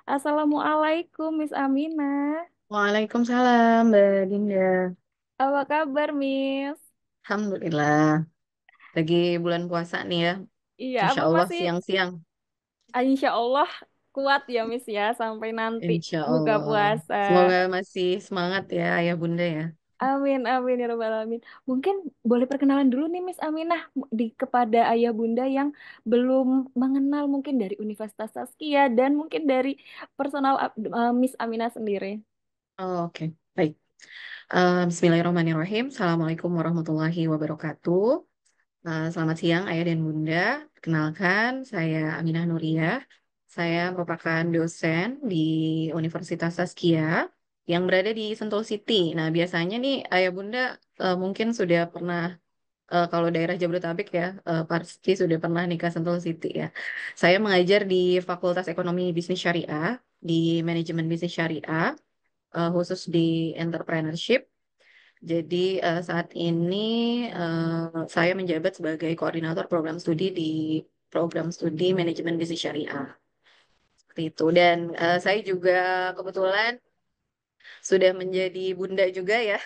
Assalamualaikum, Miss Aminah. Waalaikumsalam, Mbak Dinda. Apa kabar, Miss? Alhamdulillah. Lagi bulan puasa nih ya. Iya, Insya apa Allah masih, siang-siang. insya Allah kuat ya, Miss ya, sampai nanti Insya buka Allah. puasa. Semoga masih semangat ya Ayah Bunda ya. Amin, amin ya Rabbal Alamin. Mungkin boleh perkenalan dulu nih, Miss Aminah, kepada ayah bunda yang belum mengenal mungkin dari Universitas Saskia dan mungkin dari personal Miss Aminah sendiri. Oh, oke. Baik. Bismillahirrahmanirrahim. Assalamualaikum warahmatullahi wabarakatuh. Selamat siang Ayah dan Bunda. Kenalkan, saya Aminah Nuriyah. Saya merupakan dosen di Universitas Saskia yang berada di Sentul City. Nah, biasanya nih Ayah Bunda mungkin sudah pernah kalau daerah Jabodetabek ya, pasti sudah pernah nih ke Sentul City ya. Saya mengajar di Fakultas Ekonomi Bisnis Syariah, di Manajemen Bisnis Syariah, khusus di Entrepreneurship. Jadi saat ini saya menjabat sebagai koordinator program studi di program studi Manajemen Bisnis Syariah. Seperti itu. Dan saya juga kebetulan sudah menjadi bunda juga ya.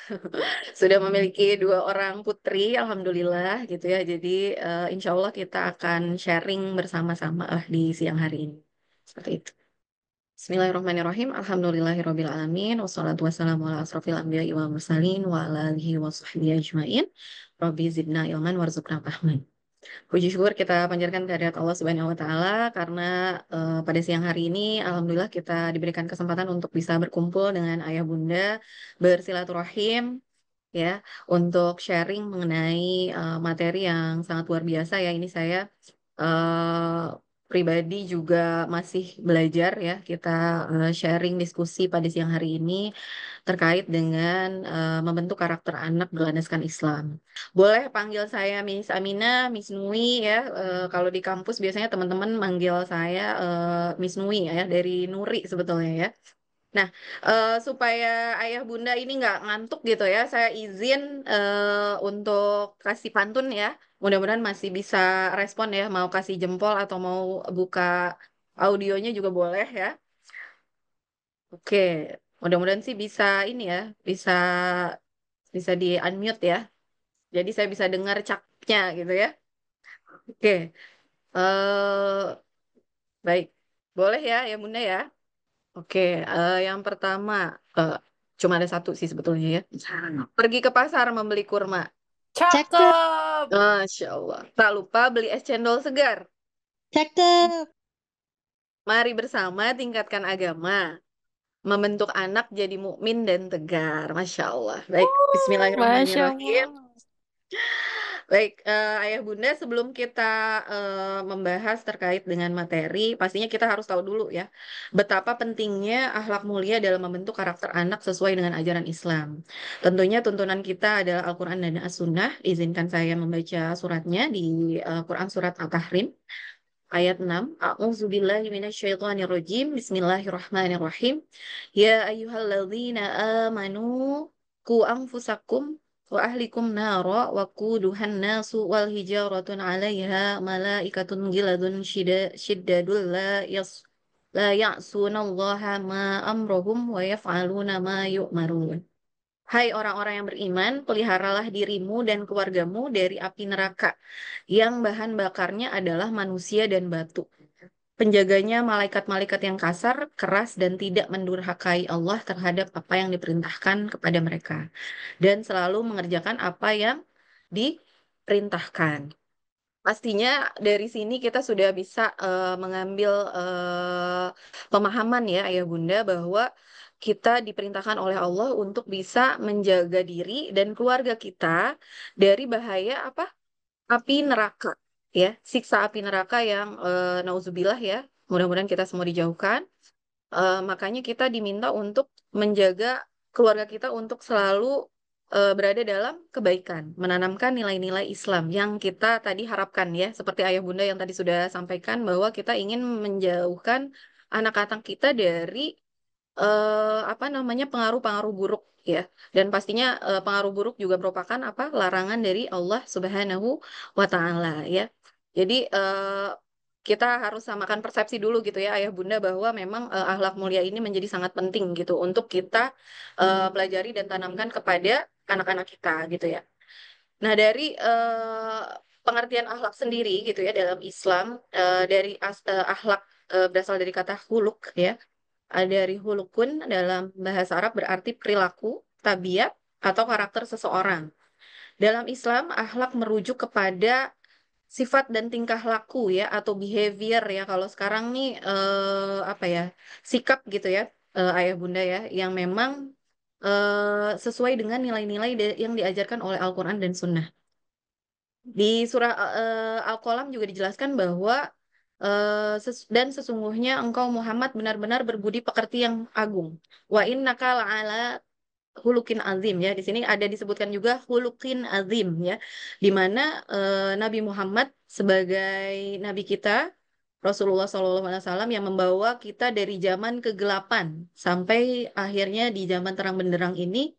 Sudah memiliki dua orang putri, alhamdulillah gitu ya. Jadi insya Allah kita akan sharing bersama-sama lah di siang hari ini. Seperti itu. Bismillahirrahmanirrahim. Alhamdulillahirabbil alamin. Wassalatu wassalamu ala asrofil anbiya'i wal mursalin wa ala alihi wa sahbihi ajmain. Rabbi zidna ilman warzuqna fahman. Puji syukur kita panjatkan kehadirat Allah Subhanahu wa taala karena pada siang hari ini alhamdulillah kita diberikan kesempatan untuk bisa berkumpul dengan ayah bunda, bersilaturahim ya untuk sharing mengenai materi yang sangat luar biasa ya. Ini saya eh, pribadi juga masih belajar ya. Kita sharing diskusi pada siang hari ini terkait dengan membentuk karakter anak berlandaskan Islam. Boleh panggil saya Miss Amina, Miss Nui ya. Kalau di kampus biasanya teman-teman manggil saya Miss Nui ya, dari Nuri sebetulnya ya. Nah, supaya ayah bunda ini nggak ngantuk gitu ya, saya izin untuk kasih pantun ya. Mudah-mudahan masih bisa respon ya, mau kasih jempol atau mau buka audionya juga boleh ya. Oke, mudah-mudahan sih bisa ini ya, bisa bisa di unmute ya. Jadi saya bisa dengar caknya gitu ya. Oke, baik, boleh ya, ya bunda ya. Oke, yang pertama, eh, cuma ada satu sih sebetulnya ya. Pergi ke pasar membeli kurma. Cakep, Masya Allah. Tak lupa beli es cendol segar. cakep. Mari bersama tingkatkan agama. Membentuk anak jadi mukmin dan tegar. Masya Allah. Baik, Masya Bismillahirrahmanirrahim. Allah. Baik, Ayah Bunda, sebelum kita membahas terkait dengan materi, pastinya kita harus tahu dulu ya, betapa pentingnya akhlak mulia dalam membentuk karakter anak sesuai dengan ajaran Islam. Tentunya tuntunan kita adalah Al-Quran dan As-Sunnah. Izinkan saya membaca suratnya di Quran Surat Al-Tahrim ayat 6. A'udzubillahi minasyaitonirrajim. Bismillahirrahmanirrahim. Ya ayyuhalladzina amanu ku anfusakum wa ahlikum nara wa quduhan nasu wal hijaratun 'alaiha malaikatun giladun shiddadul la ya'sunallaha ma amrohum wa yaf'aluna ma yu'marun. Hai orang-orang yang beriman, peliharalah dirimu dan keluargamu dari api neraka yang bahan bakarnya adalah manusia dan batu. Penjaganya malaikat-malaikat yang kasar, keras, dan tidak mendurhakai Allah terhadap apa yang diperintahkan kepada mereka. Dan selalu mengerjakan apa yang diperintahkan. Pastinya dari sini kita sudah bisa mengambil pemahaman ya Ayah Bunda bahwa kita diperintahkan oleh Allah untuk bisa menjaga diri dan keluarga kita dari bahaya apa? Api neraka ya, siksa api neraka yang nauzubillah ya. Mudah-mudahan kita semua dijauhkan. Makanya kita diminta untuk menjaga keluarga kita untuk selalu berada dalam kebaikan, menanamkan nilai-nilai Islam yang kita tadi harapkan ya, seperti ayah bunda yang tadi sudah sampaikan bahwa kita ingin menjauhkan anak-anak kita dari apa namanya pengaruh-pengaruh buruk ya, dan pastinya pengaruh buruk juga merupakan apa larangan dari Allah Subhanahu wa Ta'ala ya. Jadi kita harus samakan persepsi dulu gitu ya Ayah Bunda bahwa memang akhlak mulia ini menjadi sangat penting gitu untuk kita pelajari dan tanamkan kepada anak-anak kita gitu ya. Nah, dari pengertian akhlak sendiri gitu ya dalam Islam, dari akhlak berasal dari kata huluk ya. Dari hulukun dalam bahasa Arab berarti perilaku, tabiat, atau karakter seseorang. Dalam Islam, akhlak merujuk kepada sifat dan tingkah laku ya atau behavior ya. Kalau sekarang nih apa ya? Sikap gitu ya, Ayah Bunda ya, yang memang sesuai dengan nilai-nilai yang diajarkan oleh Al-Quran dan Sunnah. Di surah Al-Qalam juga dijelaskan bahwa dan sesungguhnya engkau Muhammad benar-benar berbudi pekerti yang agung. Wa innaka la'ala hulukin azim ya. Di sini ada disebutkan juga hulukin azim ya. Di mana Nabi Muhammad sebagai nabi kita Rasulullah SAW yang membawa kita dari zaman kegelapan sampai akhirnya di zaman terang benderang ini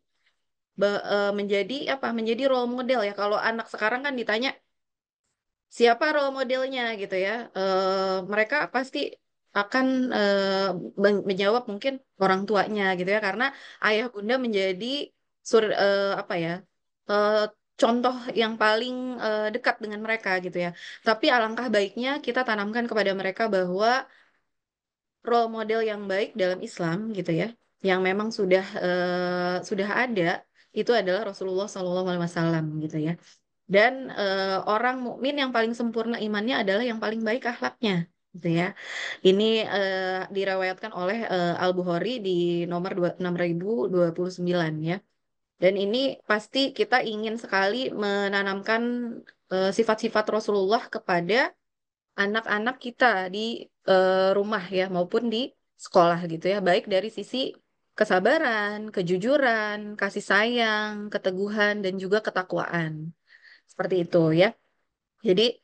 menjadi apa? Menjadi role model ya. Kalau anak sekarang kan ditanya siapa role modelnya gitu ya. Mereka pasti akan menjawab mungkin orang tuanya gitu ya karena ayah bunda menjadi apa ya eh, contoh yang paling dekat dengan mereka gitu ya. Tapi alangkah baiknya kita tanamkan kepada mereka bahwa role model yang baik dalam Islam gitu ya, yang memang sudah ada itu adalah Rasulullah SAW gitu ya. Dan orang mukmin yang paling sempurna imannya adalah yang paling baik akhlaknya, gitu ya. Ini diriwayatkan oleh Al-Bukhari di nomor 6029 ya. Dan ini pasti kita ingin sekali menanamkan sifat-sifat Rasulullah kepada anak-anak kita di rumah ya maupun di sekolah gitu ya. Baik dari sisi kesabaran, kejujuran, kasih sayang, keteguhan, dan juga ketakwaan. Seperti itu ya. Jadi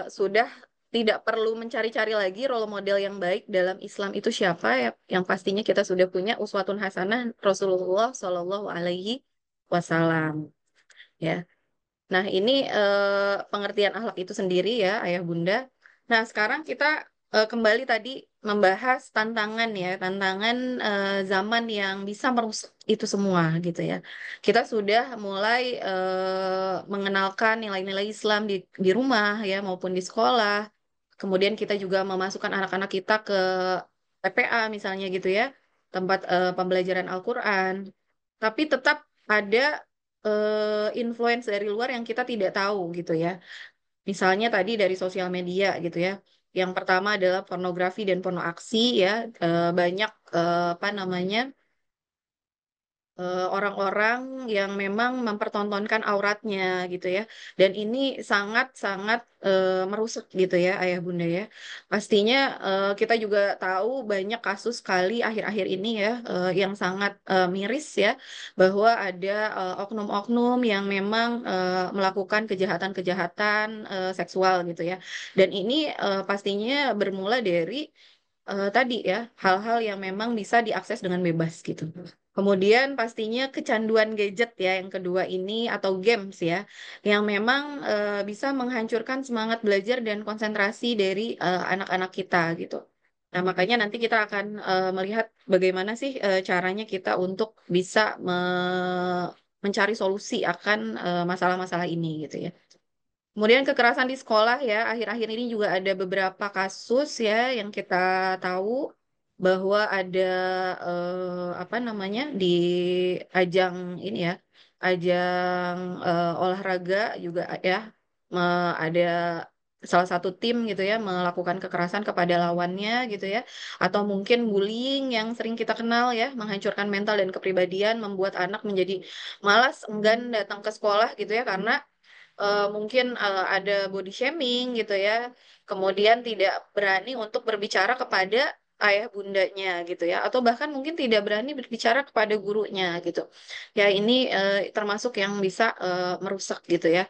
sudah tidak perlu mencari-cari lagi role model yang baik dalam Islam itu siapa ya. Yang pastinya kita sudah punya uswatun hasanah Rasulullah Shallallahu Alaihi Wasallam ya. Nah ini pengertian akhlak itu sendiri ya Ayah Bunda. Nah sekarang kita kembali tadi membahas tantangan ya, tantangan zaman yang bisa merusak itu semua gitu ya. Kita sudah mulai mengenalkan nilai-nilai Islam di rumah ya maupun di sekolah. Kemudian kita juga memasukkan anak-anak kita ke TPA misalnya gitu ya, tempat pembelajaran Al-Quran. Tapi tetap ada influence dari luar yang kita tidak tahu gitu ya. Misalnya tadi dari sosial media gitu ya. Yang pertama adalah pornografi dan porno aksi ya. Banyak apa namanya orang-orang yang memang mempertontonkan auratnya gitu ya. Dan ini sangat-sangat merusak gitu ya Ayah Bunda ya. Pastinya kita juga tahu banyak kasus kali akhir-akhir ini ya yang sangat miris ya bahwa ada oknum-oknum yang memang melakukan kejahatan-kejahatan seksual gitu ya. Dan ini pastinya bermula dari tadi ya hal-hal yang memang bisa diakses dengan bebas gitu. Kemudian pastinya kecanduan gadget ya yang kedua ini atau games ya yang memang bisa menghancurkan semangat belajar dan konsentrasi dari anak-anak kita gitu. Nah, makanya nanti kita akan melihat bagaimana sih caranya kita untuk bisa mencari solusi akan masalah-masalah ini gitu ya. Kemudian kekerasan di sekolah ya, akhir-akhir ini juga ada beberapa kasus ya yang kita tahu bahwa ada apa namanya di ajang ini ya, ajang olahraga juga ya, ada salah satu tim gitu ya melakukan kekerasan kepada lawannya gitu ya, atau mungkin bullying yang sering kita kenal ya, menghancurkan mental dan kepribadian, membuat anak menjadi malas, enggan datang ke sekolah gitu ya karena mungkin ada body shaming gitu ya, kemudian tidak berani untuk berbicara kepada ayah bundanya gitu ya, atau bahkan mungkin tidak berani berbicara kepada gurunya gitu. Ya ini termasuk yang bisa merusak gitu ya.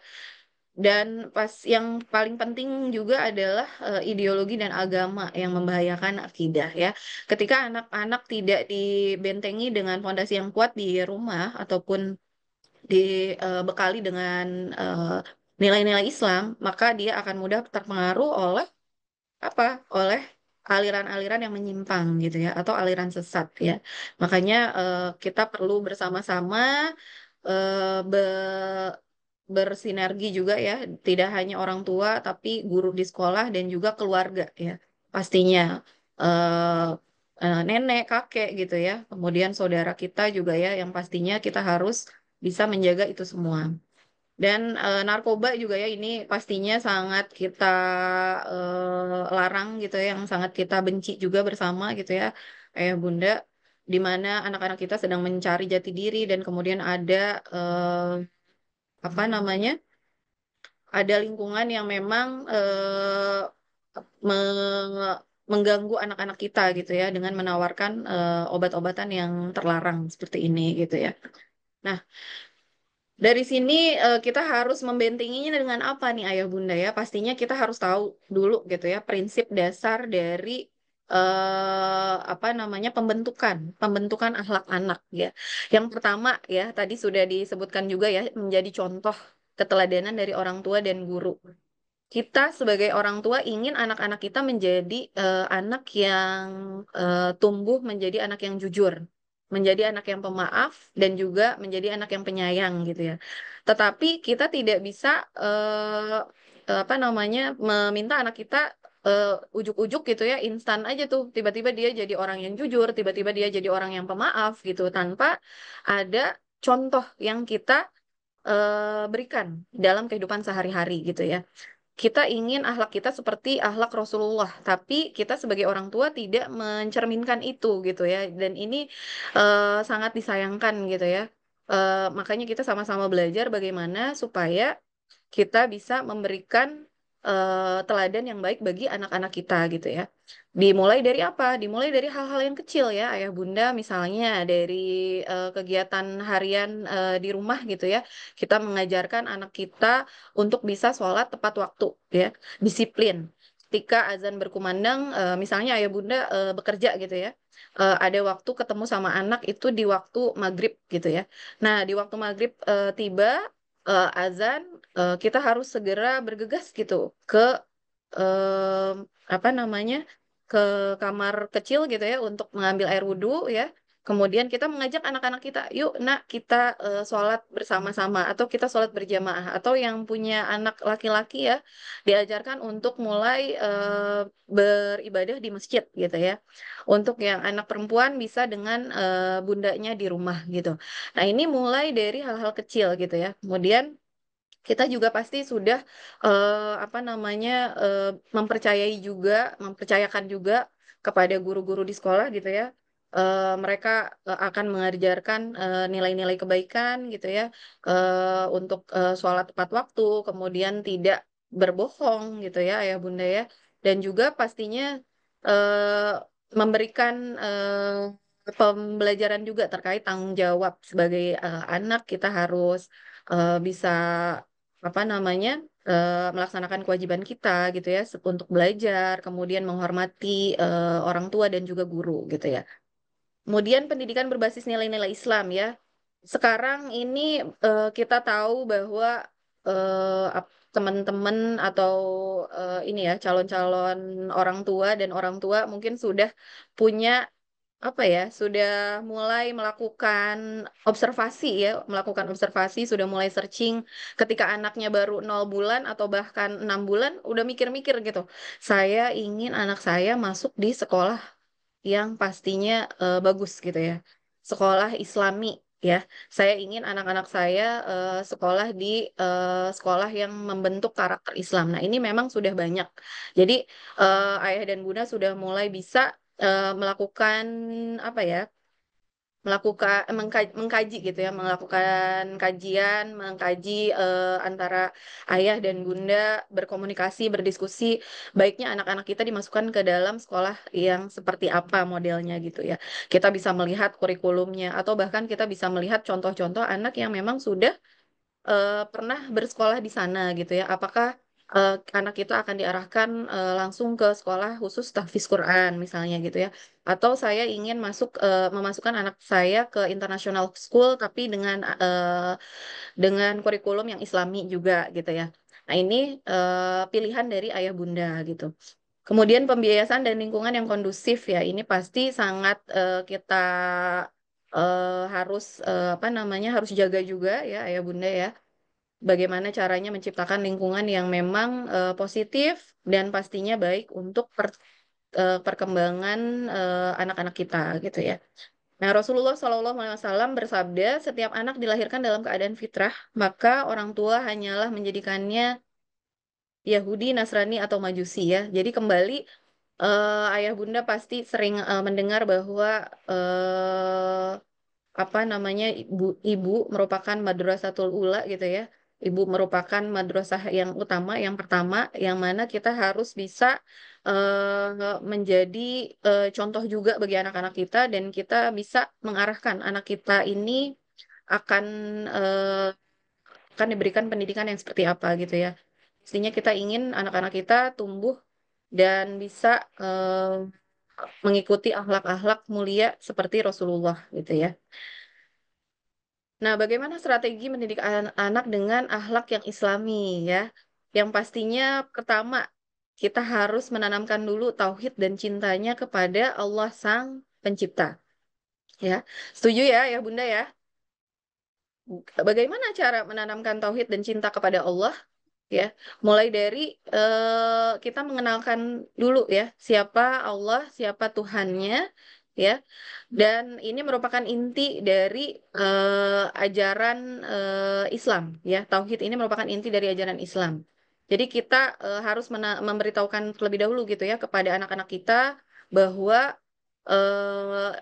Dan pas yang paling penting juga adalah ideologi dan agama yang membahayakan akidah ya. Ketika anak-anak tidak dibentengi dengan fondasi yang kuat di rumah ataupun dibekali dengan nilai-nilai Islam, maka dia akan mudah terpengaruh oleh apa oleh aliran-aliran yang menyimpang gitu ya atau aliran sesat ya. Makanya kita perlu bersama-sama bersinergi juga ya, tidak hanya orang tua tapi guru di sekolah dan juga keluarga ya. Pastinya eh nenek, kakek gitu ya. Kemudian saudara kita juga ya yang pastinya kita harus bisa menjaga itu semua. Dan narkoba juga ya ini pastinya sangat kita larang gitu ya, yang sangat kita benci juga bersama gitu ya, Ayah Bunda, di mana anak-anak kita sedang mencari jati diri dan kemudian ada apa namanya, ada lingkungan yang memang me- mengganggu anak-anak kita gitu ya dengan menawarkan obat-obatan yang terlarang seperti ini gitu ya. Nah, dari sini kita harus membentenginya dengan apa nih Ayah Bunda ya? Pastinya kita harus tahu dulu gitu ya prinsip dasar dari apa namanya pembentukan akhlak anak ya. Yang pertama ya tadi sudah disebutkan juga ya menjadi contoh keteladanan dari orang tua dan guru. Kita sebagai orang tua ingin anak-anak kita menjadi anak yang tumbuh menjadi anak yang jujur, menjadi anak yang pemaaf, dan juga menjadi anak yang penyayang gitu ya. Tetapi kita tidak bisa apa namanya meminta anak kita ujuk-ujuk gitu ya, instan aja tuh, tiba-tiba dia jadi orang yang jujur, tiba-tiba dia jadi orang yang pemaaf gitu, tanpa ada contoh yang kita berikan dalam kehidupan sehari-hari gitu ya. Kita ingin akhlak kita seperti akhlak Rasulullah, tapi kita sebagai orang tua tidak mencerminkan itu gitu ya. Dan ini sangat disayangkan gitu ya. Makanya kita sama-sama belajar bagaimana supaya kita bisa memberikan teladan yang baik bagi anak-anak kita gitu ya. Dimulai dari apa? Dimulai dari hal-hal yang kecil ya, Ayah Bunda, misalnya dari kegiatan harian di rumah gitu ya. Kita mengajarkan anak kita untuk bisa sholat tepat waktu ya, disiplin. Ketika azan berkumandang, misalnya Ayah Bunda bekerja gitu ya, ada waktu ketemu sama anak itu di waktu maghrib gitu ya. Nah, di waktu maghrib tiba azan, kita harus segera bergegas gitu ke em, apa namanya, ke kamar kecil gitu ya untuk mengambil air wudhu ya. Kemudian kita mengajak anak-anak kita, yuk nak kita sholat bersama-sama atau kita sholat berjamaah, atau yang punya anak laki-laki ya diajarkan untuk mulai beribadah di masjid gitu ya. Untuk yang anak perempuan bisa dengan bundanya di rumah gitu. Nah, ini mulai dari hal-hal kecil gitu ya. Kemudian kita juga pasti sudah apa namanya mempercayakan juga kepada guru-guru di sekolah gitu ya. Mereka akan mengajarkan nilai-nilai kebaikan gitu ya, untuk sholat tepat waktu, kemudian tidak berbohong gitu ya, Ayah Bunda ya, dan juga pastinya eh, memberikan pembelajaran juga terkait tanggung jawab sebagai anak. Kita harus bisa apa namanya melaksanakan kewajiban kita gitu ya untuk belajar, kemudian menghormati orang tua dan juga guru gitu ya. Kemudian pendidikan berbasis nilai-nilai Islam ya. Sekarang ini kita tahu bahwa teman-teman atau ini ya calon-calon orang tua dan orang tua mungkin sudah punya apa ya, sudah mulai melakukan observasi, sudah mulai searching ketika anaknya baru 0 bulan atau bahkan 6 bulan, udah mikir-mikir gitu. Saya ingin anak saya masuk di sekolah yang pastinya bagus gitu ya. Sekolah Islami ya. Saya ingin anak-anak saya sekolah di sekolah yang membentuk karakter Islam. Nah, ini memang sudah banyak. Jadi ayah dan bunda sudah mulai bisa melakukan apa ya? Mengkaji gitu ya, melakukan kajian, mengkaji antara ayah dan bunda, berkomunikasi, berdiskusi, baiknya anak-anak kita dimasukkan ke dalam sekolah yang seperti apa modelnya gitu ya. Kita bisa melihat kurikulumnya atau bahkan kita bisa melihat contoh-contoh anak yang memang sudah pernah bersekolah di sana gitu ya. Apakah anak itu akan diarahkan langsung ke sekolah khusus tahfiz Quran misalnya gitu ya. Atau saya ingin memasukkan anak saya ke international school tapi dengan kurikulum yang Islami juga gitu ya. Nah, ini pilihan dari ayah bunda gitu. Kemudian pembiayaan dan lingkungan yang kondusif ya, ini pasti sangat kita harus apa namanya harus jaga juga ya ayah bunda ya. Bagaimana caranya menciptakan lingkungan yang memang positif dan pastinya baik untuk perkembangan anak-anak kita gitu ya. Nah, Rasulullah SAW bersabda, setiap anak dilahirkan dalam keadaan fitrah, maka orang tua hanyalah menjadikannya Yahudi, Nasrani, atau Majusi ya. Jadi kembali ayah bunda pasti sering mendengar bahwa apa namanya ibu merupakan madrasatul ula gitu ya. Ibu merupakan madrasah yang utama, yang pertama, yang mana kita harus bisa menjadi contoh juga bagi anak-anak kita dan kita bisa mengarahkan anak kita ini akan eh, akan diberikan pendidikan yang seperti apa gitu ya. Pastinya kita ingin anak-anak kita tumbuh dan bisa mengikuti akhlak-akhlak mulia seperti Rasulullah gitu ya. Nah, bagaimana strategi mendidik anak dengan akhlak yang Islami ya? Yang pastinya pertama kita harus menanamkan dulu tauhid dan cintanya kepada Allah Sang Pencipta ya. Setuju ya, ya Bunda ya? Bagaimana cara menanamkan tauhid dan cinta kepada Allah? Ya, mulai dari kita mengenalkan dulu ya siapa Allah, siapa Tuhannya, ya, dan ini merupakan inti dari ajaran Islam, ya, tauhid ini merupakan inti dari ajaran Islam. Jadi kita harus memberitahukan terlebih dahulu gitu ya kepada anak-anak kita bahwa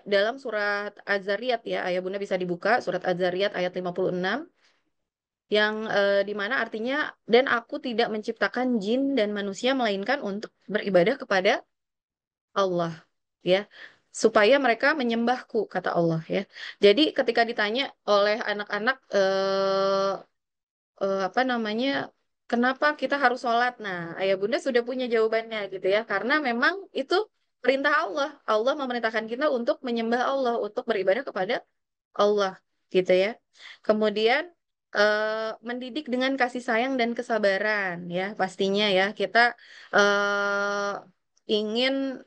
dalam surat Az-Zariyat ya, ayah bunda bisa dibuka surat Az-Zariyat ayat 56 yang di mana artinya dan aku tidak menciptakan jin dan manusia melainkan untuk beribadah kepada Allah ya supaya mereka menyembahku kata Allah ya. Jadi ketika ditanya oleh anak-anak apa namanya kenapa kita harus sholat, nah ayah bunda sudah punya jawabannya gitu ya karena memang itu perintah Allah. Allah memerintahkan kita untuk menyembah Allah, untuk beribadah kepada Allah gitu ya. Kemudian mendidik dengan kasih sayang dan kesabaran ya pastinya ya kita ingin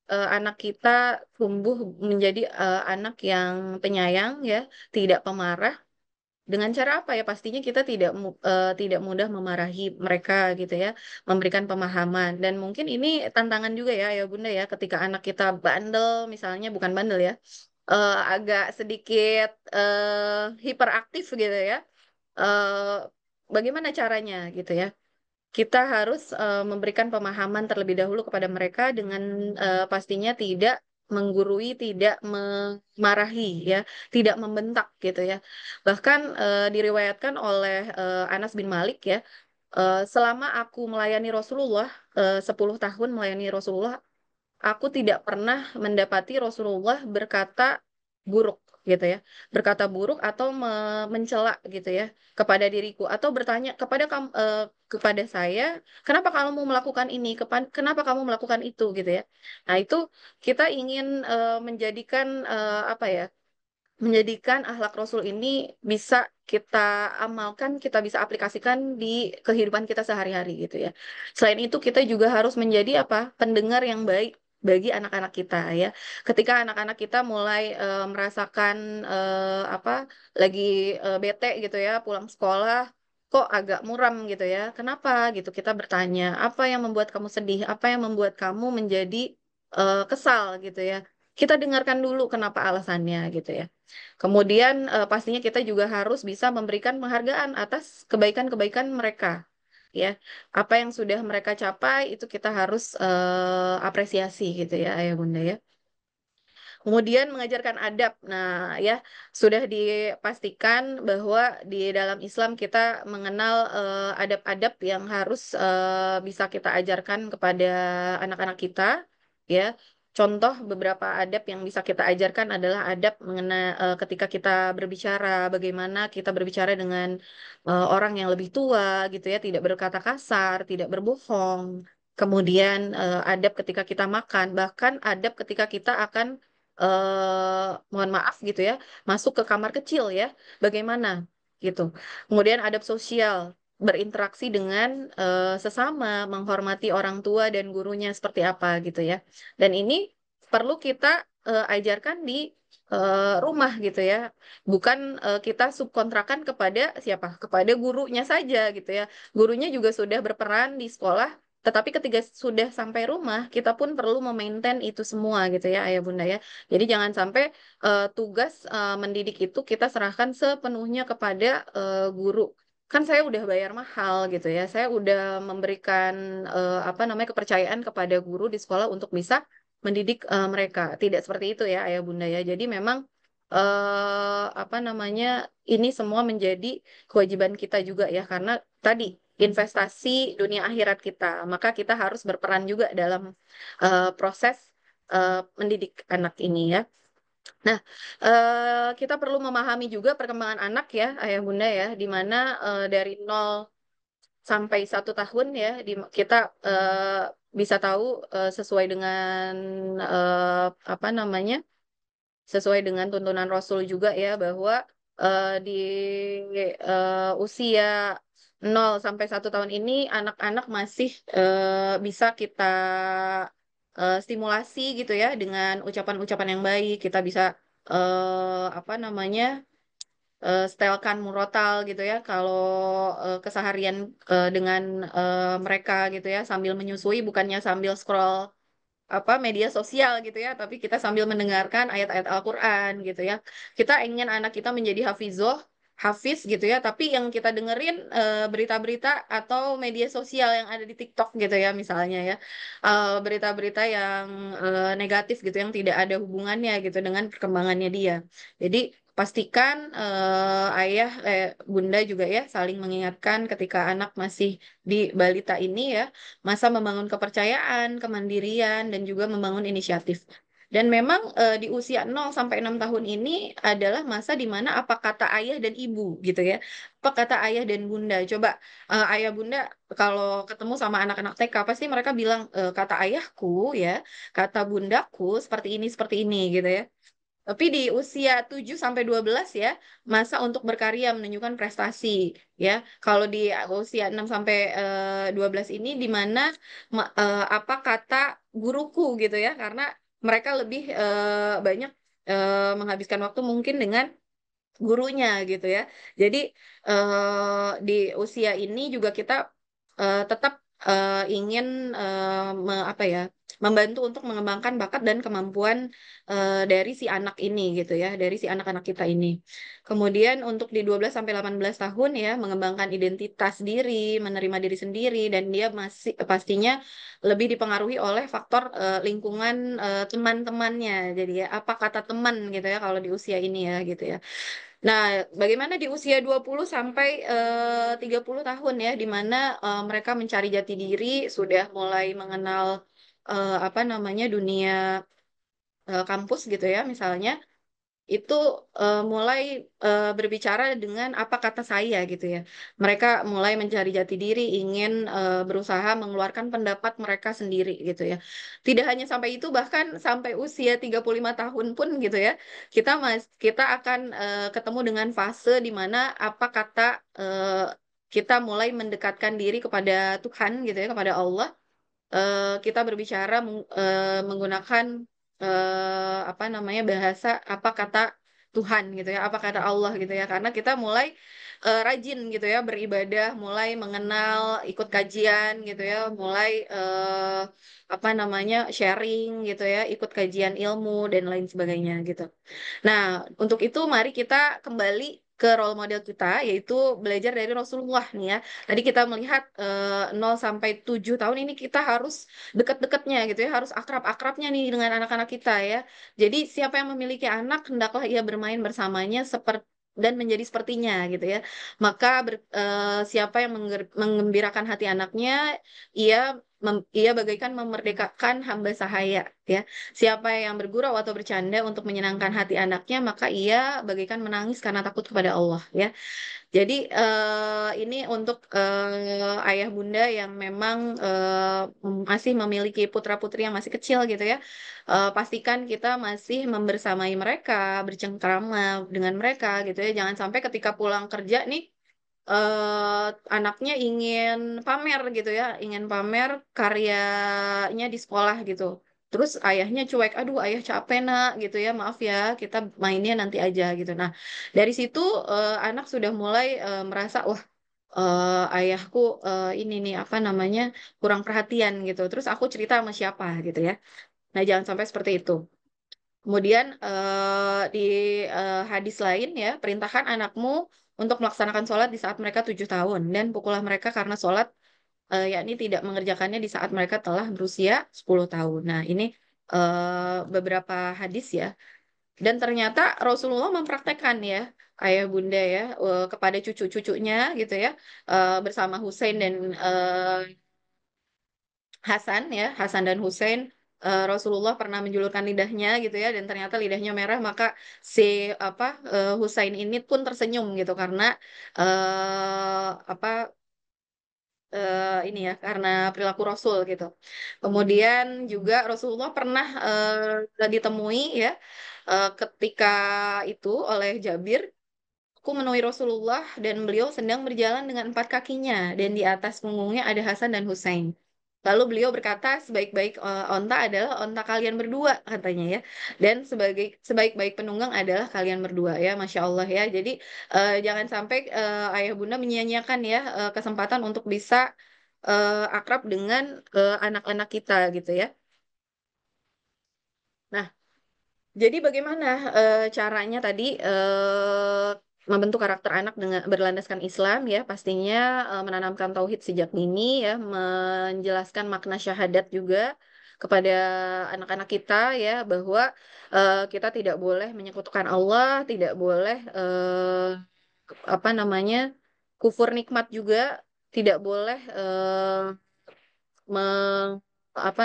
anak kita tumbuh menjadi anak yang penyayang ya, tidak pemarah. Dengan cara apa ya? Pastinya kita tidak mudah memarahi mereka gitu ya, memberikan pemahaman dan mungkin ini tantangan juga ya Bunda ya, ketika anak kita bandel misalnya bukan bandel ya, agak sedikit hiperaktif gitu ya. eh, Bagaimana caranya gitu ya? Kita harus memberikan pemahaman terlebih dahulu kepada mereka dengan pastinya tidak menggurui, tidak memarahi ya, tidak membentak gitu ya. Bahkan diriwayatkan oleh Anas bin Malik ya, selama aku melayani Rasulullah 10 tahun melayani Rasulullah, aku tidak pernah mendapati Rasulullah berkata buruk gitu ya, berkata buruk atau mencela gitu ya kepada diriku atau bertanya kepada saya, kenapa kamu melakukan ini, kenapa kamu melakukan itu gitu ya. Nah, itu kita ingin menjadikan apa ya? Menjadikan akhlak Rasul ini bisa kita amalkan, kita bisa aplikasikan di kehidupan kita sehari-hari gitu ya. Selain itu kita juga harus menjadi apa? Pendengar yang baik bagi anak-anak kita ya. Ketika anak-anak kita mulai merasakan apa? Lagi bete gitu ya, pulang sekolah kok agak muram gitu ya. Kenapa gitu? Kita bertanya, apa yang membuat kamu sedih? Apa yang membuat kamu menjadi kesal gitu ya. Kita dengarkan dulu kenapa alasannya gitu ya. Kemudian pastinya kita juga harus bisa memberikan penghargaan atas kebaikan-kebaikan mereka. Ya, apa yang sudah mereka capai itu kita harus apresiasi gitu ya, ayah bunda ya. Kemudian mengajarkan adab. Nah, ya sudah dipastikan bahwa di dalam Islam kita mengenal adab-adab yang harus bisa kita ajarkan kepada anak-anak kita, ya. Contoh beberapa adab yang bisa kita ajarkan adalah adab mengenai ketika kita berbicara, bagaimana kita berbicara dengan orang yang lebih tua, gitu ya, tidak berkata kasar, tidak berbohong. Kemudian adab ketika kita makan, bahkan adab ketika kita akan mohon maaf gitu ya, masuk ke kamar kecil ya, bagaimana gitu. Kemudian adab sosial. berinteraksi dengan sesama, menghormati orang tua dan gurunya seperti apa gitu ya. Dan ini perlu kita ajarkan di rumah gitu ya. Bukan kita subkontrakan kepada siapa? Kepada gurunya saja gitu ya. Gurunya juga sudah berperan di sekolah, tetapi ketika sudah sampai rumah, kita pun perlu memaintain itu semua gitu ya, Ayah Bunda ya. Jadi jangan sampai tugas mendidik itu kita serahkan sepenuhnya kepada guru. Kan saya udah bayar mahal gitu ya. Saya udah memberikan apa namanya kepercayaan kepada guru di sekolah untuk bisa mendidik mereka. Tidak seperti itu ya, Ayah Bunda ya. Jadi memang apa namanya ini semua menjadi kewajiban kita juga ya, karena tadi investasi dunia akhirat kita. Maka kita harus berperan juga dalam proses mendidik anak ini ya. Nah, kita perlu memahami juga perkembangan anak ya, Ayah Bunda ya, di mana dari 0 sampai 1 tahun ya, kita bisa tahu sesuai dengan apa namanya, sesuai dengan tuntunan Rasul juga ya, bahwa di usia 0 sampai 1 tahun ini anak-anak masih bisa kita stimulasi gitu ya dengan ucapan-ucapan yang baik. Kita bisa apa namanya setelkan murotal gitu ya kalau keseharian dengan mereka gitu ya, sambil menyusui, bukannya sambil scroll apa media sosial gitu ya, tapi kita sambil mendengarkan ayat-ayat Al-Qur'an gitu ya. Kita ingin anak kita menjadi hafiz gitu ya, tapi yang kita dengerin berita-berita atau media sosial yang ada di TikTok gitu ya misalnya ya. Berita-berita yang negatif gitu, yang tidak ada hubungannya gitu dengan perkembangannya dia. Jadi pastikan ayah bunda juga ya saling mengingatkan ketika anak masih di balita ini ya, masa membangun kepercayaan, kemandirian, dan juga membangun inisiatif. Dan memang di usia 0 sampai 6 tahun ini adalah masa di mana apa kata ayah dan ibu gitu ya. Apa kata ayah dan bunda. Coba ayah bunda kalau ketemu sama anak-anak TK pasti mereka bilang kata ayahku ya, kata bundaku seperti ini gitu ya. Tapi di usia 7 sampai 12 ya, masa untuk berkarya menunjukkan prestasi ya. Kalau di usia 6 sampai 12 ini di mana apa kata guruku gitu ya, karena mereka lebih banyak menghabiskan waktu mungkin dengan gurunya gitu ya. Jadi di usia ini juga kita tetap ingin apa ya, membantu untuk mengembangkan bakat dan kemampuan dari si anak ini gitu ya, dari si anak-anak kita ini. Kemudian untuk di 12 sampai 18 tahun ya, mengembangkan identitas diri, menerima diri sendiri, dan dia masih pastinya lebih dipengaruhi oleh faktor lingkungan teman-temannya. Jadi ya apa kata teman gitu ya kalau di usia ini ya gitu ya. Nah, bagaimana di usia 20 sampai 30 tahun ya, di mana mereka mencari jati diri, sudah mulai mengenal apa namanya dunia kampus gitu ya, misalnya itu mulai berbicara dengan apa kata saya gitu ya. Mereka mulai mencari jati diri, ingin berusaha mengeluarkan pendapat mereka sendiri gitu ya. Tidak hanya sampai itu, bahkan sampai usia 35 tahun pun gitu ya. Kita akan ketemu dengan fase di mana apa kata kita mulai mendekatkan diri kepada Tuhan gitu ya, kepada Allah. Kita berbicara menggunakan apa namanya bahasa apa kata Tuhan gitu ya, apa kata Allah gitu ya, karena kita mulai rajin gitu ya beribadah, mulai mengenal, ikut kajian gitu ya, mulai apa namanya sharing gitu ya, ikut kajian ilmu dan lain sebagainya gitu. Nah, untuk itu mari kita kembali ke role model kita, yaitu belajar dari Rasulullah nih ya. Tadi kita melihat 0 sampai 7 tahun ini kita harus dekat-dekatnya gitu ya, harus akrab-akrabnya nih dengan anak-anak kita ya. Jadi siapa yang memiliki anak, hendaklah ia bermain bersamanya seperti dan menjadi sepertinya gitu ya. Maka siapa yang menggembirakan hati anaknya, ia ia bagaikan memerdekakan hamba sahaya ya. Siapa yang bergurau atau bercanda untuk menyenangkan hati anaknya, maka ia bagaikan menangis karena takut kepada Allah ya. Jadi ini untuk ayah bunda yang memang masih memiliki putra-putri yang masih kecil gitu ya. Pastikan kita masih membersamai mereka, bercengkrama dengan mereka gitu ya. Jangan sampai ketika pulang kerja nih anaknya ingin pamer gitu ya, ingin pamer karyanya di sekolah gitu. Terus ayahnya cuek, aduh ayah capek nak gitu ya, maaf ya, kita mainnya nanti aja gitu. Nah, dari situ anak sudah mulai merasa, wah ayahku ini nih apa namanya kurang perhatian gitu. Terus aku cerita sama siapa gitu ya. Nah, jangan sampai seperti itu. Kemudian di hadis lain ya, perintahkan anakmu untuk melaksanakan sholat di saat mereka 7 tahun dan pukullah mereka karena sholat yakni tidak mengerjakannya di saat mereka telah berusia 10 tahun. Nah, ini beberapa hadis ya. Dan ternyata Rasulullah mempraktekkan ya ayah bunda ya kepada cucu-cucunya gitu ya bersama Husain dan Hasan ya, Hasan dan Hussein Rasulullah pernah menjulurkan lidahnya gitu ya dan ternyata lidahnya merah maka si apa Husain ini pun tersenyum gitu karena apa ini ya karena perilaku Rasul gitu. Kemudian juga Rasulullah pernah ditemui ya ketika itu oleh Jabir. Aku menemui Rasulullah dan beliau sedang berjalan dengan 4 kakinya dan di atas punggungnya ada Hasan dan Husain. Lalu beliau berkata, sebaik-baik onta adalah onta kalian berdua katanya ya. Dan sebaik-baik penunggang adalah kalian berdua ya, Masya Allah ya. Jadi jangan sampai ayah bunda menyia-nyiakan ya kesempatan untuk bisa akrab dengan anak-anak kita gitu ya. Nah, jadi bagaimana caranya tadi membentuk karakter anak dengan berlandaskan Islam ya pastinya menanamkan tauhid sejak dini ya menjelaskan makna syahadat juga kepada anak-anak kita ya bahwa kita tidak boleh menyekutukan Allah, tidak boleh apa namanya kufur nikmat juga, tidak boleh me, apa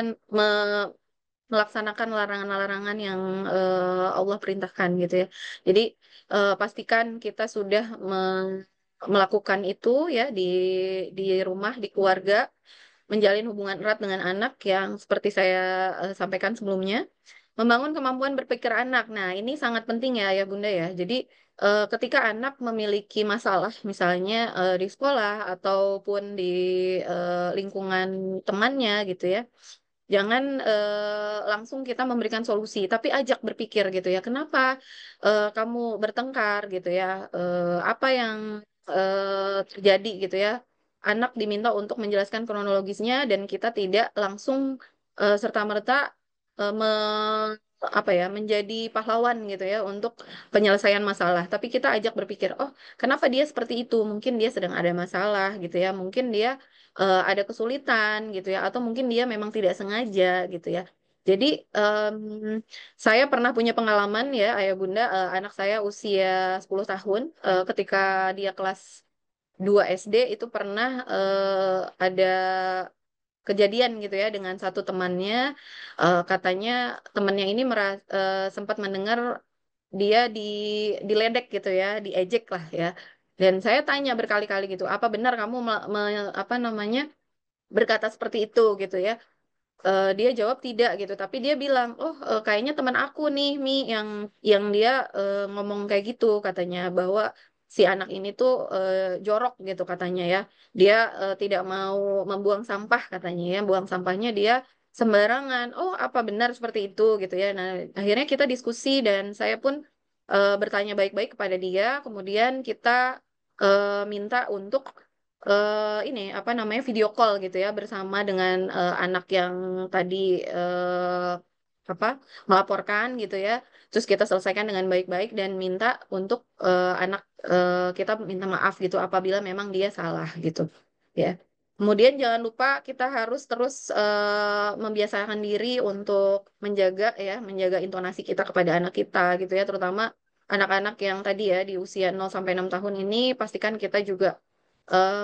melaksanakan larangan-larangan yang Allah perintahkan gitu ya. Jadi pastikan kita sudah melakukan itu ya di rumah, di keluarga, menjalin hubungan erat dengan anak yang seperti saya sampaikan sebelumnya, membangun kemampuan berpikir anak. Nah, ini sangat penting ya Bunda ya. Jadi ketika anak memiliki masalah misalnya di sekolah ataupun di lingkungan temannya gitu ya. Jangan langsung kita memberikan solusi, tapi ajak berpikir gitu ya. Kenapa kamu bertengkar gitu ya? Apa yang terjadi gitu ya? Anak diminta untuk menjelaskan kronologisnya dan kita tidak langsung serta-merta apa ya menjadi pahlawan gitu ya untuk penyelesaian masalah. Tapi kita ajak berpikir, oh kenapa dia seperti itu? Mungkin dia sedang ada masalah gitu ya. Mungkin dia ada kesulitan gitu ya atau mungkin dia memang tidak sengaja gitu ya. Jadi saya pernah punya pengalaman ya ayah bunda anak saya usia 10 tahun ketika dia kelas 2 SD itu pernah ada kejadian gitu ya dengan satu temannya katanya temannya ini sempat mendengar dia diledek gitu ya diejek lah ya dan saya tanya berkali-kali gitu apa benar kamu apa namanya berkata seperti itu gitu ya. Dia jawab tidak gitu tapi dia bilang oh kayaknya teman aku nih Mi yang dia ngomong kayak gitu katanya bahwa si anak ini tuh jorok gitu katanya ya dia tidak mau membuang sampah katanya ya buang sampahnya dia sembarangan oh apa benar seperti itu gitu ya nah akhirnya kita diskusi dan saya pun bertanya baik-baik kepada dia kemudian kita minta untuk ini apa namanya video call gitu ya bersama dengan anak yang tadi apa melaporkan gitu ya. Terus kita selesaikan dengan baik-baik dan minta untuk anak kita minta maaf gitu apabila memang dia salah gitu ya. Kemudian jangan lupa kita harus terus membiasakan diri untuk menjaga ya, menjaga intonasi kita kepada anak kita gitu ya, terutama anak-anak yang tadi ya di usia 0 sampai 6 tahun ini pastikan kita juga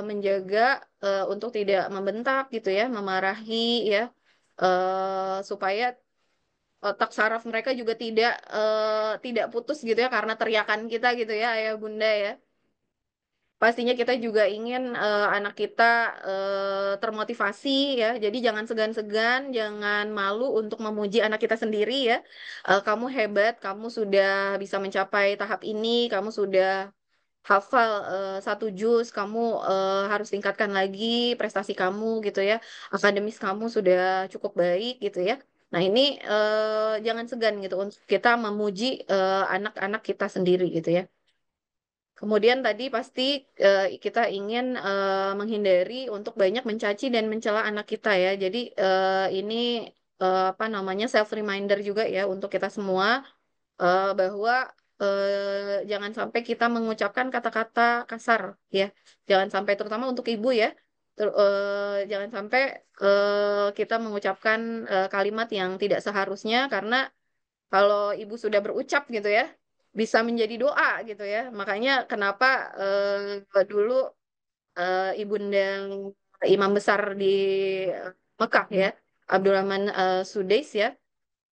menjaga untuk tidak membentak gitu ya, memarahi ya, supaya otak saraf mereka juga tidak putus gitu ya karena teriakan kita gitu ya, ayah bunda ya. Pastinya kita juga ingin anak kita termotivasi ya, jadi jangan segan-segan, jangan malu untuk memuji anak kita sendiri ya. Kamu hebat, kamu sudah bisa mencapai tahap ini, kamu sudah hafal satu juz, kamu harus tingkatkan lagi prestasi kamu gitu ya. Akademis kamu sudah cukup baik gitu ya. Nah ini jangan segan gitu untuk kita memuji anak-anak kita sendiri gitu ya. Kemudian tadi pasti kita ingin menghindari untuk banyak mencaci dan mencela anak kita ya. Jadi ini apa namanya self reminder juga ya untuk kita semua bahwa jangan sampai kita mengucapkan kata-kata kasar ya. Jangan sampai terutama untuk ibu ya. Jangan sampai kita mengucapkan kalimat yang tidak seharusnya karena kalau ibu sudah berucap gitu ya, bisa menjadi doa gitu ya. Makanya kenapa dulu ibunda imam besar di Mekah ya, Abdurrahman Sudais ya,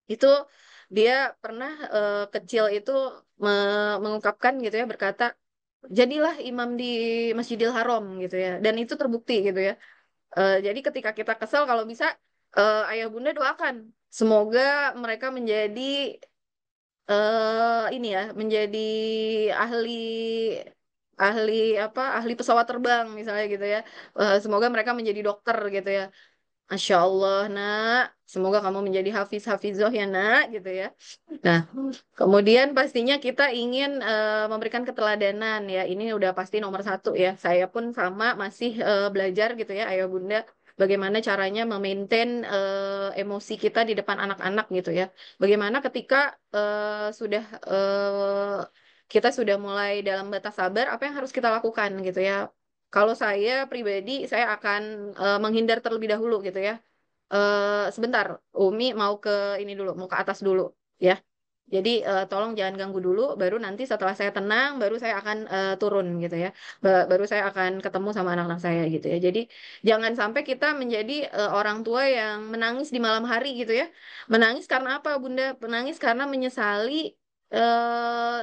itu dia pernah kecil itu mengungkapkan gitu ya, berkata, jadilah imam di Masjidil Haram gitu ya. Dan itu terbukti gitu ya. Jadi ketika kita kesel kalau bisa ayah bunda doakan semoga mereka menjadi ini ya menjadi ahli ahli ahli pesawat terbang misalnya gitu ya. Semoga mereka menjadi dokter gitu ya. Masya Allah nak, semoga kamu menjadi hafizoh ya nak gitu ya. Nah, kemudian pastinya kita ingin memberikan keteladanan ya. Ini udah pasti nomor satu ya. Saya pun sama masih belajar gitu ya, ayah bunda, bagaimana caranya memaintain emosi kita di depan anak-anak gitu ya. Bagaimana ketika sudah kita sudah mulai dalam batas sabar, apa yang harus kita lakukan gitu ya. Kalau saya pribadi, saya akan menghindar terlebih dahulu gitu ya. Sebentar, Umi mau ke ini dulu, mau ke atas dulu ya. Jadi tolong jangan ganggu dulu, baru nanti setelah saya tenang, baru saya akan turun gitu ya. Baru saya akan ketemu sama anak-anak saya gitu ya. Jadi jangan sampai kita menjadi orang tua yang menangis di malam hari gitu ya. Menangis karena apa, Bunda? Menangis karena menyesali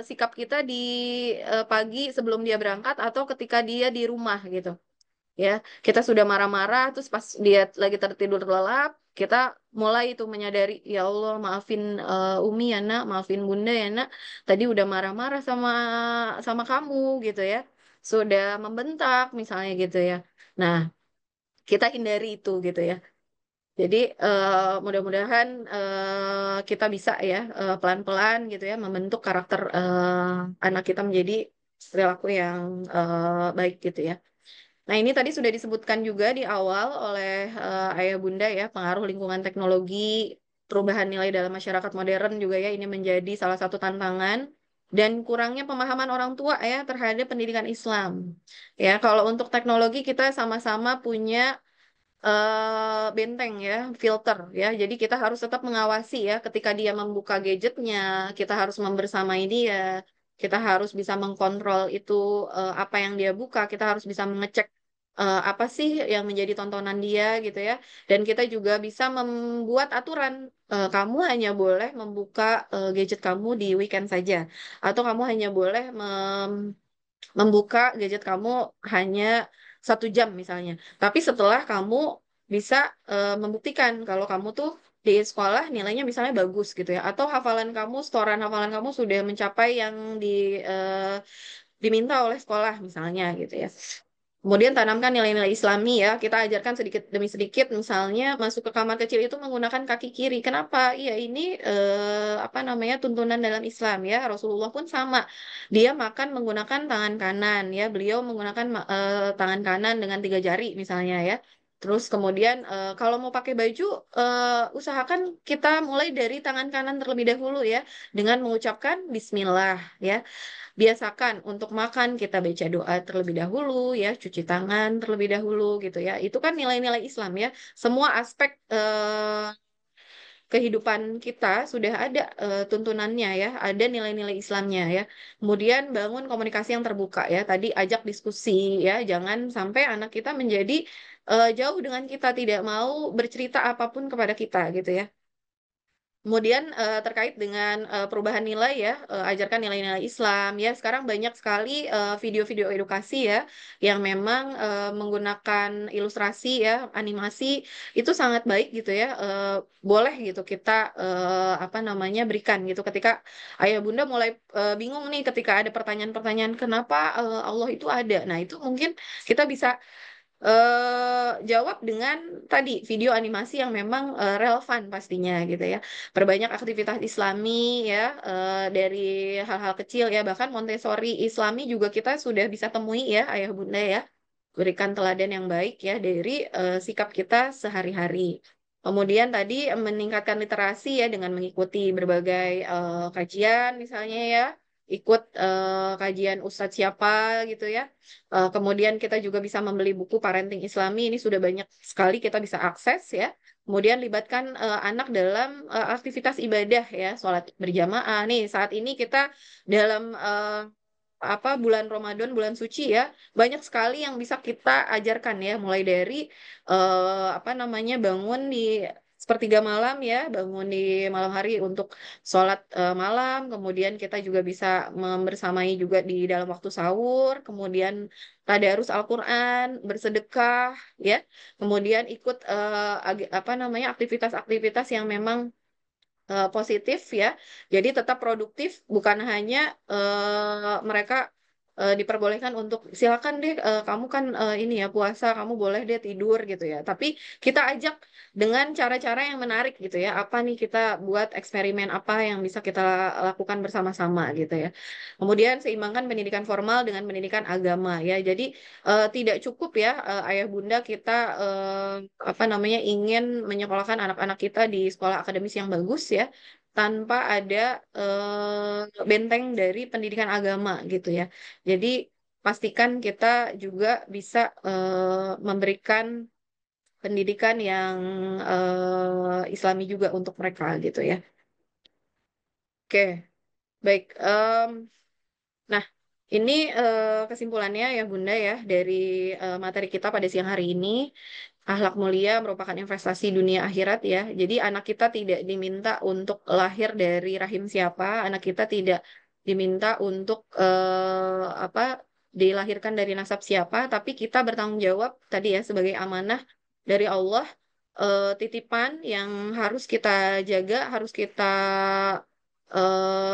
sikap kita di pagi sebelum dia berangkat atau ketika dia di rumah gitu ya. Kita sudah marah-marah terus pas dia lagi tertidur lelap kita mulai itu menyadari, ya Allah maafin Umi ya nak, maafin Bunda ya nak, tadi udah marah-marah sama sama kamu gitu ya, sudah membentak misalnya gitu ya. Nah, kita hindari itu gitu ya. Jadi mudah-mudahan kita bisa ya pelan-pelan gitu ya membentuk karakter anak kita menjadi perilaku yang baik gitu ya. Nah, ini tadi sudah disebutkan juga di awal oleh Ayah Bunda ya, pengaruh lingkungan teknologi, perubahan nilai dalam masyarakat modern juga ya, ini menjadi salah satu tantangan dan kurangnya pemahaman orang tua ya terhadap pendidikan Islam. Ya, kalau untuk teknologi kita sama-sama punya benteng ya, filter ya. Jadi kita harus tetap mengawasi ya ketika dia membuka gadgetnya, kita harus membersamai dia, kita harus bisa mengkontrol itu apa yang dia buka, kita harus bisa mengecek apa sih yang menjadi tontonan dia gitu ya. Dan kita juga bisa membuat aturan, kamu hanya boleh membuka gadget kamu di weekend saja, atau kamu hanya boleh membuka gadget kamu hanya 1 jam misalnya. Tapi setelah kamu bisa membuktikan kalau kamu tuh di sekolah nilainya misalnya bagus gitu ya, atau hafalan kamu, setoran hafalan kamu sudah mencapai yang diminta oleh sekolah misalnya gitu ya. Kemudian tanamkan nilai-nilai Islami ya. Kita ajarkan sedikit demi sedikit, misalnya masuk ke kamar kecil itu menggunakan kaki kiri. Kenapa? Iya, ini apa namanya tuntunan dalam Islam ya. Rasulullah pun sama. Dia makan menggunakan tangan kanan ya. Beliau menggunakan tangan kanan dengan 3 jari misalnya ya. Terus kemudian kalau mau pakai baju, usahakan kita mulai dari tangan kanan terlebih dahulu ya, dengan mengucapkan Bismillah ya. Biasakan untuk makan kita baca doa terlebih dahulu ya, cuci tangan terlebih dahulu gitu ya. Itu kan nilai-nilai Islam ya. Semua aspek kehidupan kita sudah ada tuntunannya ya, ada nilai-nilai Islamnya ya. Kemudian bangun komunikasi yang terbuka ya. Tadi ajak diskusi ya, jangan sampai anak kita menjadi jauh dengan kita, tidak mau bercerita apapun kepada kita gitu ya. Kemudian terkait dengan perubahan nilai ya, ajarkan nilai-nilai Islam ya. Sekarang banyak sekali video-video edukasi ya yang memang menggunakan ilustrasi ya, animasi itu sangat baik gitu ya. Boleh gitu kita apa namanya berikan gitu ketika ayah bunda mulai bingung nih ketika ada pertanyaan-pertanyaan kenapa Allah itu ada. Nah, itu mungkin kita bisa jawab dengan tadi video animasi yang memang relevan pastinya gitu ya. Perbanyak aktivitas Islami ya dari hal-hal kecil ya, bahkan Montessori Islami juga kita sudah bisa temui ya ayah bunda ya. Berikan teladan yang baik ya dari sikap kita sehari-hari. Kemudian tadi meningkatkan literasi ya dengan mengikuti berbagai kajian misalnya ya, ikut kajian ustadz siapa gitu ya. Kemudian kita juga bisa membeli buku Parenting Islami, ini sudah banyak sekali kita bisa akses ya. Kemudian libatkan anak dalam aktivitas ibadah ya, sholat berjamaah. Nih saat ini kita dalam apa bulan Ramadan, bulan suci ya, banyak sekali yang bisa kita ajarkan ya, mulai dari apa namanya bangun di sepertiga malam ya, bangun di malam hari untuk sholat malam, kemudian kita juga bisa membersamai juga di dalam waktu sahur, kemudian tadarus Al-Quran, bersedekah ya, kemudian ikut apa namanya aktivitas-aktivitas yang memang positif ya. Jadi tetap produktif, bukan hanya mereka diperbolehkan untuk silakan deh kamu kan ini ya puasa, kamu boleh deh tidur gitu ya. Tapi kita ajak dengan cara-cara yang menarik gitu ya. Apa nih kita buat eksperimen apa yang bisa kita lakukan bersama-sama gitu ya. Kemudian seimbangkan pendidikan formal dengan pendidikan agama ya. Jadi tidak cukup ya ayah bunda kita apa namanya ingin menyekolahkan anak-anak kita di sekolah akademis yang bagus ya tanpa ada benteng dari pendidikan agama gitu ya. Jadi pastikan kita juga bisa memberikan pendidikan yang Islami juga untuk mereka gitu ya. Oke, baik. Nah, ini kesimpulannya ya Bunda ya dari materi kita pada siang hari ini. Akhlak mulia merupakan investasi dunia akhirat ya. Jadi anak kita tidak diminta untuk lahir dari rahim siapa, anak kita tidak diminta untuk apa dilahirkan dari nasab siapa, tapi kita bertanggung jawab tadi ya sebagai amanah dari Allah, titipan yang harus kita jaga, harus kita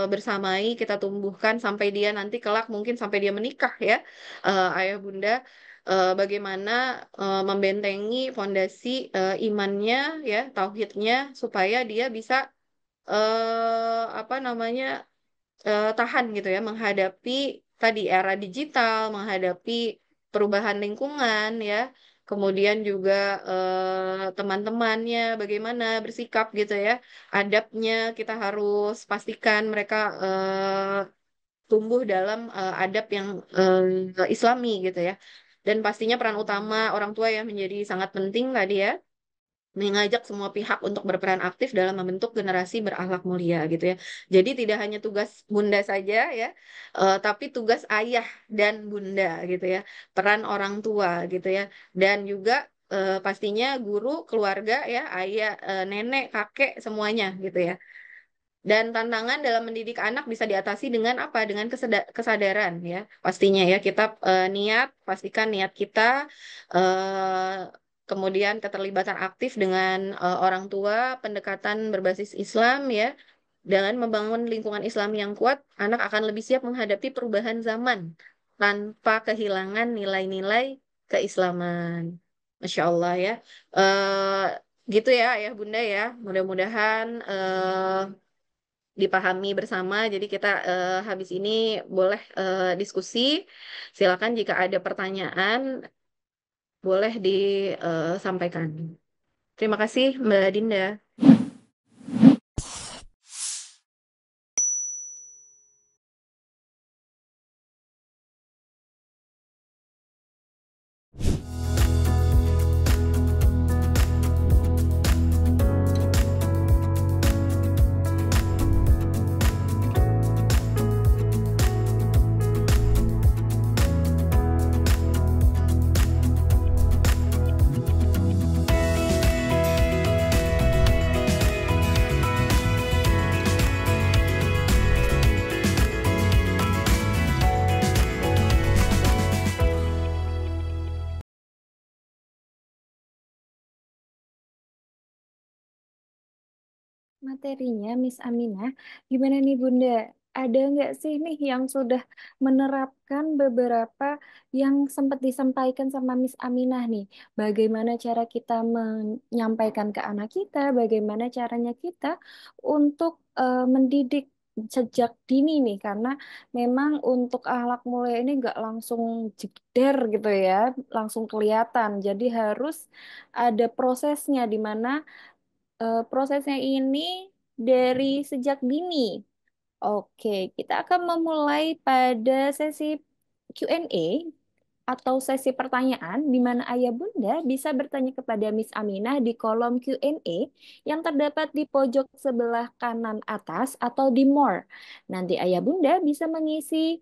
bersamai, kita tumbuhkan sampai dia nanti kelak mungkin sampai dia menikah ya, ayah bunda bagaimana membentengi fondasi imannya ya, tauhidnya supaya dia bisa apa namanya tahan gitu ya menghadapi tadi era digital, menghadapi perubahan lingkungan ya. Kemudian juga teman-temannya bagaimana bersikap gitu ya. Adabnya kita harus pastikan mereka tumbuh dalam adab yang Islami gitu ya. Dan pastinya peran utama orang tua yang menjadi sangat penting tadi ya, mengajak semua pihak untuk berperan aktif dalam membentuk generasi berakhlak mulia gitu ya. Jadi tidak hanya tugas bunda saja ya, tapi tugas ayah dan bunda gitu ya, peran orang tua gitu ya, dan juga pastinya guru, keluarga ya, ayah, nenek, kakek semuanya gitu ya. Dan tantangan dalam mendidik anak bisa diatasi dengan apa? Dengan kesadaran ya. Pastinya ya kita niat, pastikan niat kita kemudian keterlibatan aktif dengan orang tua, pendekatan berbasis Islam ya. Dengan membangun lingkungan Islam yang kuat, anak akan lebih siap menghadapi perubahan zaman tanpa kehilangan nilai-nilai keislaman. Masya Allah ya. Eh gitu ya, ayah bunda ya. Mudah-mudahan dipahami bersama. Jadi kita habis ini boleh diskusi. Silakan jika ada pertanyaan boleh disampaikan. Terima kasih Mbak Dinda. materinya, Miss Aminah. Gimana nih Bunda? Ada nggak sih nih yang sudah menerapkan beberapa yang sempat disampaikan sama Miss Aminah nih? Bagaimana cara kita menyampaikan ke anak kita, bagaimana caranya kita untuk mendidik sejak dini nih, karena memang untuk akhlak mulia ini nggak langsung jeder gitu ya, langsung kelihatan. Jadi harus ada prosesnya di mana prosesnya ini dari sejak dini. Oke, kita akan memulai pada sesi Q&A atau sesi pertanyaan di mana Ayah Bunda bisa bertanya kepada Miss Aminah di kolom Q&A yang terdapat di pojok sebelah kanan atas atau di More. Nanti Ayah Bunda bisa mengisi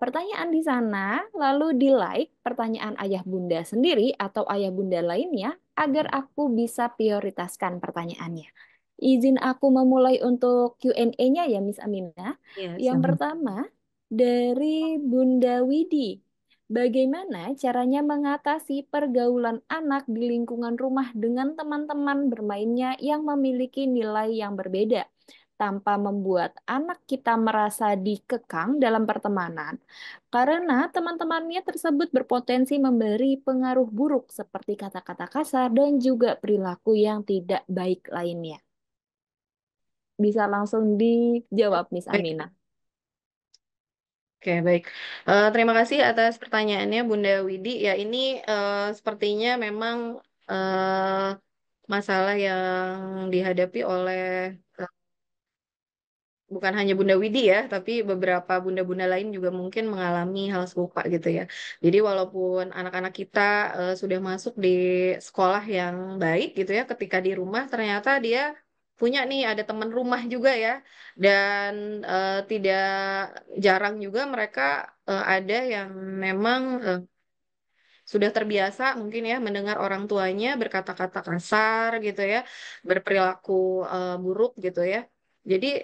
pertanyaan di sana, lalu di like pertanyaan Ayah Bunda sendiri atau Ayah Bunda lainnya agar aku bisa prioritaskan pertanyaannya. Izin aku memulai untuk Q&A-nya ya, Miss Aminah. Iya, Yang siap. pertama dari Bunda Widi. Bagaimana caranya mengatasi pergaulan anak di lingkungan rumah dengan teman-teman bermainnya yang memiliki nilai yang berbeda, tanpa membuat anak kita merasa dikekang dalam pertemanan, karena teman-temannya tersebut berpotensi memberi pengaruh buruk seperti kata-kata kasar dan juga perilaku yang tidak baik lainnya. Bisa langsung dijawab, Miss Baik. Aminah. Oke, baik. Terima kasih atas pertanyaannya, Bunda Widi. Ya, ini sepertinya memang masalah yang dihadapi oleh bukan hanya Bunda Widi ya, tapi beberapa bunda-bunda lain juga mungkin mengalami hal serupa gitu ya. Jadi walaupun anak-anak kita sudah masuk di sekolah yang baik gitu ya, ketika di rumah ternyata dia punya nih ada teman rumah juga ya, dan tidak jarang juga mereka ada yang memang sudah terbiasa mungkin ya mendengar orang tuanya berkata-kata kasar gitu ya, berperilaku buruk gitu ya. Jadi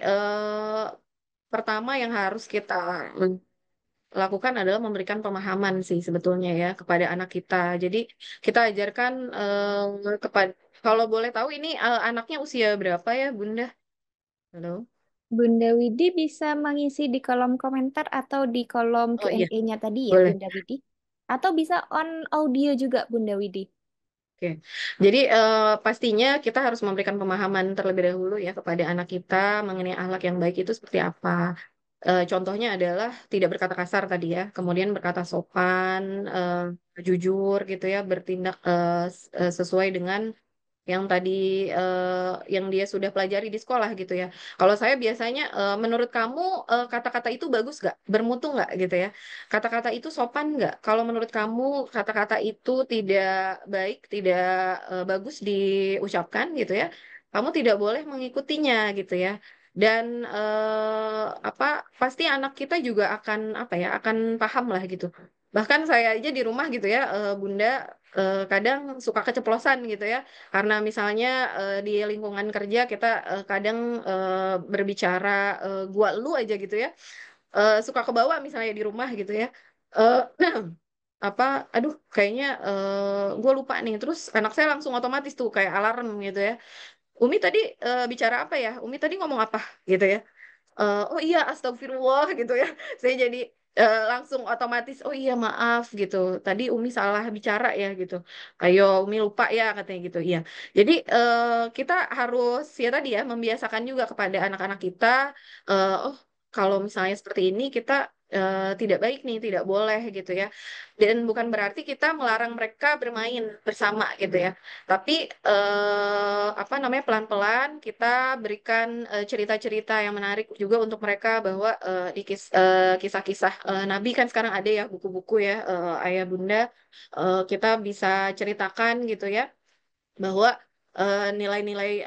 pertama yang harus kita lakukan adalah memberikan pemahaman sih sebetulnya ya kepada anak kita. Jadi kita ajarkan kepada, kalau boleh tahu ini anaknya usia berapa ya Bunda? Halo? Bunda Widi bisa mengisi di kolom komentar atau di kolom Oh iya, Q&A-nya tadi ya, boleh. Bunda Widi. Atau bisa on audio juga, Bunda Widi. Oke, jadi pastinya kita harus memberikan pemahaman terlebih dahulu ya kepada anak kita mengenai akhlak yang baik itu seperti apa. Contohnya adalah tidak berkata kasar tadi ya, kemudian berkata sopan, jujur gitu ya, bertindak sesuai dengan yang tadi yang dia sudah pelajari di sekolah gitu ya. Kalau saya biasanya, menurut kamu kata-kata itu bagus nggak, bermutu nggak gitu ya? Kata-kata itu sopan nggak? Kalau menurut kamu kata-kata itu tidak baik, tidak bagus diucapkan gitu ya, kamu tidak boleh mengikutinya gitu ya. Dan apa pasti anak kita juga akan apa ya, akan paham lah gitu. Bahkan saya aja di rumah gitu ya, Bunda kadang suka keceplosan gitu ya karena misalnya di lingkungan kerja kita kadang berbicara gua lu aja gitu ya. Suka kebawa misalnya di rumah gitu ya. Eh, apa aduh kayaknya gue lupa nih, terus anak saya langsung otomatis tuh kayak alarm gitu ya. Umi tadi bicara apa ya? Umi tadi ngomong apa gitu ya. Oh iya astagfirullah gitu ya. Saya jadi langsung otomatis oh iya maaf gitu. Tadi Umi salah bicara ya gitu. Ayo Umi lupa ya katanya gitu. Iya. Jadi kita harus ya tadi ya membiasakan juga kepada anak-anak kita oh kalau misalnya seperti ini kita tidak baik nih, tidak boleh gitu ya. Dan bukan berarti kita melarang mereka bermain bersama gitu ya. Tapi apa namanya pelan-pelan kita berikan cerita-cerita yang menarik juga untuk mereka bahwa di kisah-kisah Nabi kan sekarang ada ya buku-buku ya Ayah Bunda, kita bisa ceritakan gitu ya bahwa nilai-nilai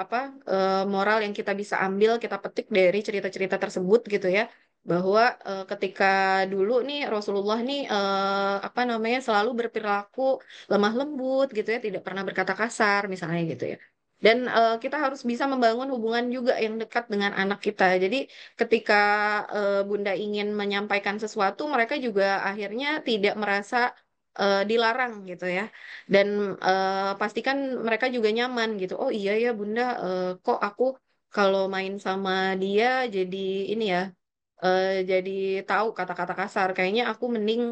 apa moral yang kita bisa ambil kita petik dari cerita-cerita tersebut gitu ya, bahwa ketika dulu nih Rasulullah nih apa namanya selalu berperilaku lemah lembut gitu ya, tidak pernah berkata kasar misalnya gitu ya. Dan kita harus bisa membangun hubungan juga yang dekat dengan anak kita. Jadi ketika Bunda ingin menyampaikan sesuatu, mereka juga akhirnya tidak merasa dilarang gitu ya. Dan pastikan mereka juga nyaman gitu. Oh iya ya Bunda, kok aku kalau main sama dia jadi ini ya, jadi tahu kata-kata kasar. Kayaknya aku mending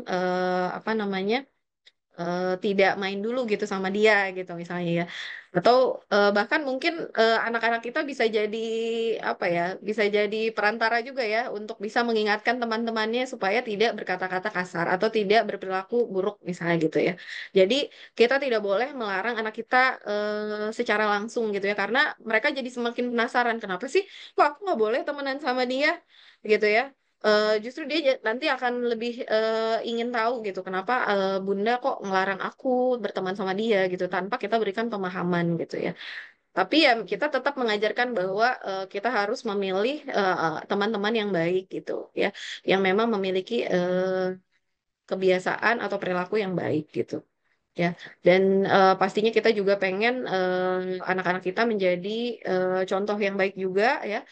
apa namanya, tidak main dulu gitu sama dia gitu misalnya ya. Atau bahkan mungkin anak-anak kita bisa jadi apa ya, bisa jadi perantara juga ya untuk bisa mengingatkan teman-temannya supaya tidak berkata-kata kasar atau tidak berperilaku buruk misalnya gitu ya. Jadi kita tidak boleh melarang anak kita secara langsung gitu ya, karena mereka jadi semakin penasaran, kenapa sih kok aku nggak boleh temenan sama dia gitu ya. Justru dia nanti akan lebih ingin tahu gitu kenapa Bunda kok ngelarang aku berteman sama dia gitu tanpa kita berikan pemahaman gitu ya. Tapi ya kita tetap mengajarkan bahwa kita harus memilih teman-teman yang baik gitu ya, yang memang memiliki kebiasaan atau perilaku yang baik gitu ya. Dan pastinya kita juga pengen anak-anak kita menjadi contoh yang baik juga ya,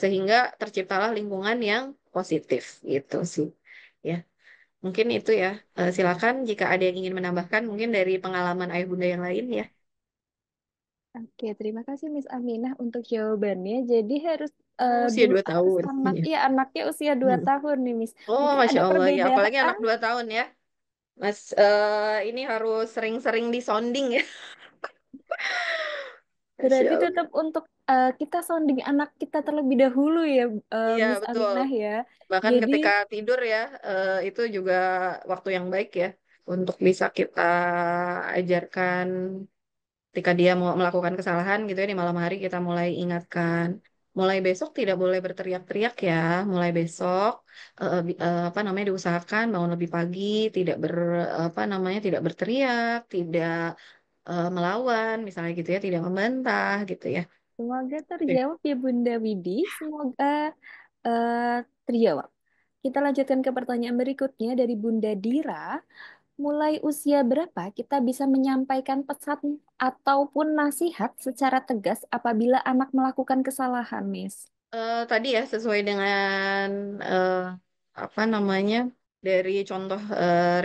sehingga terciptalah lingkungan yang positif gitu sih ya. Mungkin itu ya. Silakan jika ada yang ingin menambahkan mungkin dari pengalaman ayah bunda yang lain ya. Oke, terima kasih Miss Aminah untuk jawabannya. Jadi harus Usia dua 2 tahun. anak, Iya. ya anaknya usia 2 Hmm. tahun nih Miss. Oh, Mungkin Masya ada Allah ya. Apalagi perbedaan. anak 2 tahun ya. Mas, ini harus sering-sering disonding ya. Masya Berarti Allah. tetap untuk kita sounding anak kita terlebih dahulu ya, Iya, Miss betul. Aminah ya. Bahkan Jadi ketika tidur ya, itu juga waktu yang baik ya untuk bisa kita ajarkan ketika dia mau melakukan kesalahan gitu ya di malam hari kita mulai ingatkan. Mulai besok tidak boleh berteriak-teriak ya. Mulai besok apa namanya diusahakan bangun lebih pagi, tidak apa namanya tidak berteriak, tidak melawan misalnya gitu ya, tidak membantah gitu ya. semoga Oke. terjawab ya Bunda Widi. Semoga eh, terjawab. Kita lanjutkan ke pertanyaan berikutnya dari Bunda Dira. Mulai usia berapa kita bisa menyampaikan pesan ataupun nasihat secara tegas apabila anak melakukan kesalahan, Miss? Tadi ya sesuai dengan eh, apa namanya dari contoh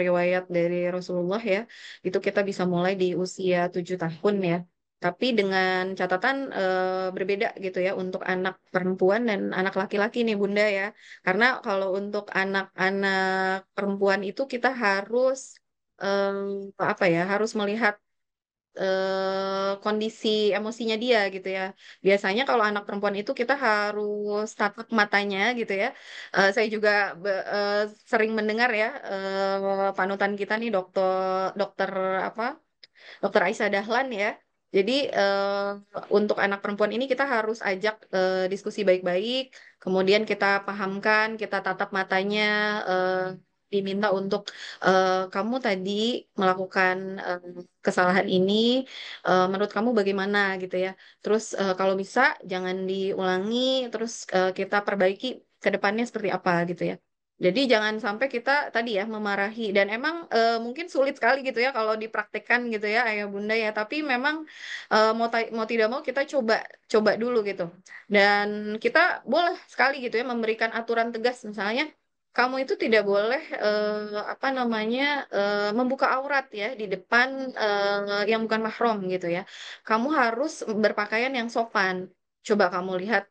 riwayat dari Rasulullah ya, itu kita bisa mulai di usia 7 tahun ya. Tapi dengan catatan berbeda gitu ya untuk anak perempuan dan anak laki-laki nih Bunda ya. Karena kalau untuk anak-anak perempuan itu kita harus apa ya, harus melihat kondisi emosinya dia gitu ya. Biasanya kalau anak perempuan itu kita harus tatap matanya gitu ya. Saya juga sering mendengar ya panutan kita nih dokter apa dokter Aisyah Dahlan ya. Jadi untuk anak perempuan ini kita harus ajak diskusi baik-baik, kemudian kita pahamkan, kita tatap matanya, eh, diminta untuk kamu tadi melakukan kesalahan ini, menurut kamu bagaimana gitu ya. Terus kalau bisa jangan diulangi, terus kita perbaiki ke depannya seperti apa gitu ya. Jadi jangan sampai kita tadi ya memarahi dan emang mungkin sulit sekali gitu ya kalau dipraktekkan gitu ya ayah bunda ya. Tapi memang mau tidak mau kita coba coba dulu gitu. Dan kita boleh sekali gitu ya memberikan aturan tegas misalnya kamu itu tidak boleh apa namanya membuka aurat ya di depan yang bukan mahram gitu ya. Kamu harus berpakaian yang sopan. Coba kamu lihat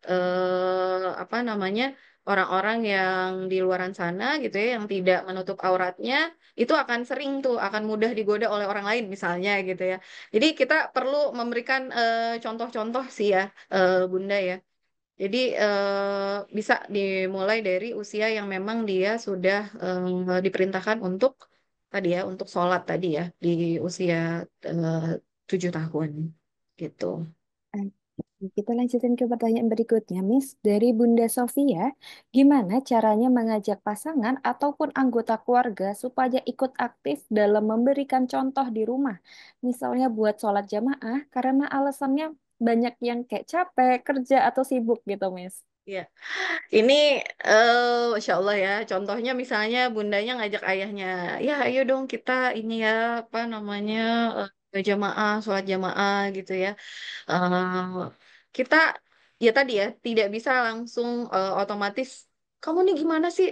apa namanya orang-orang yang di luaran sana gitu ya, yang tidak menutup auratnya, itu akan sering tuh, akan mudah digoda oleh orang lain misalnya gitu ya. Jadi kita perlu memberikan contoh-contoh sih ya, Bunda ya. Jadi bisa dimulai dari usia yang memang dia sudah diperintahkan untuk tadi ya, untuk sholat tadi ya, di usia 7 tahun gitu. Kita lanjutin ke pertanyaan berikutnya, Miss. Dari Bunda Sofia, gimana caranya mengajak pasangan ataupun anggota keluarga supaya ikut aktif dalam memberikan contoh di rumah? Misalnya buat sholat jamaah, karena alasannya banyak yang kayak capek, kerja, atau sibuk gitu, Miss. Ya, ini Masya Allah ya. Contohnya misalnya bundanya ngajak ayahnya, ya ayo dong kita ini ya apa namanya jamaah, sholat jamaah gitu ya. Eh, kita ya tadi ya tidak bisa langsung otomatis kamu nih gimana sih,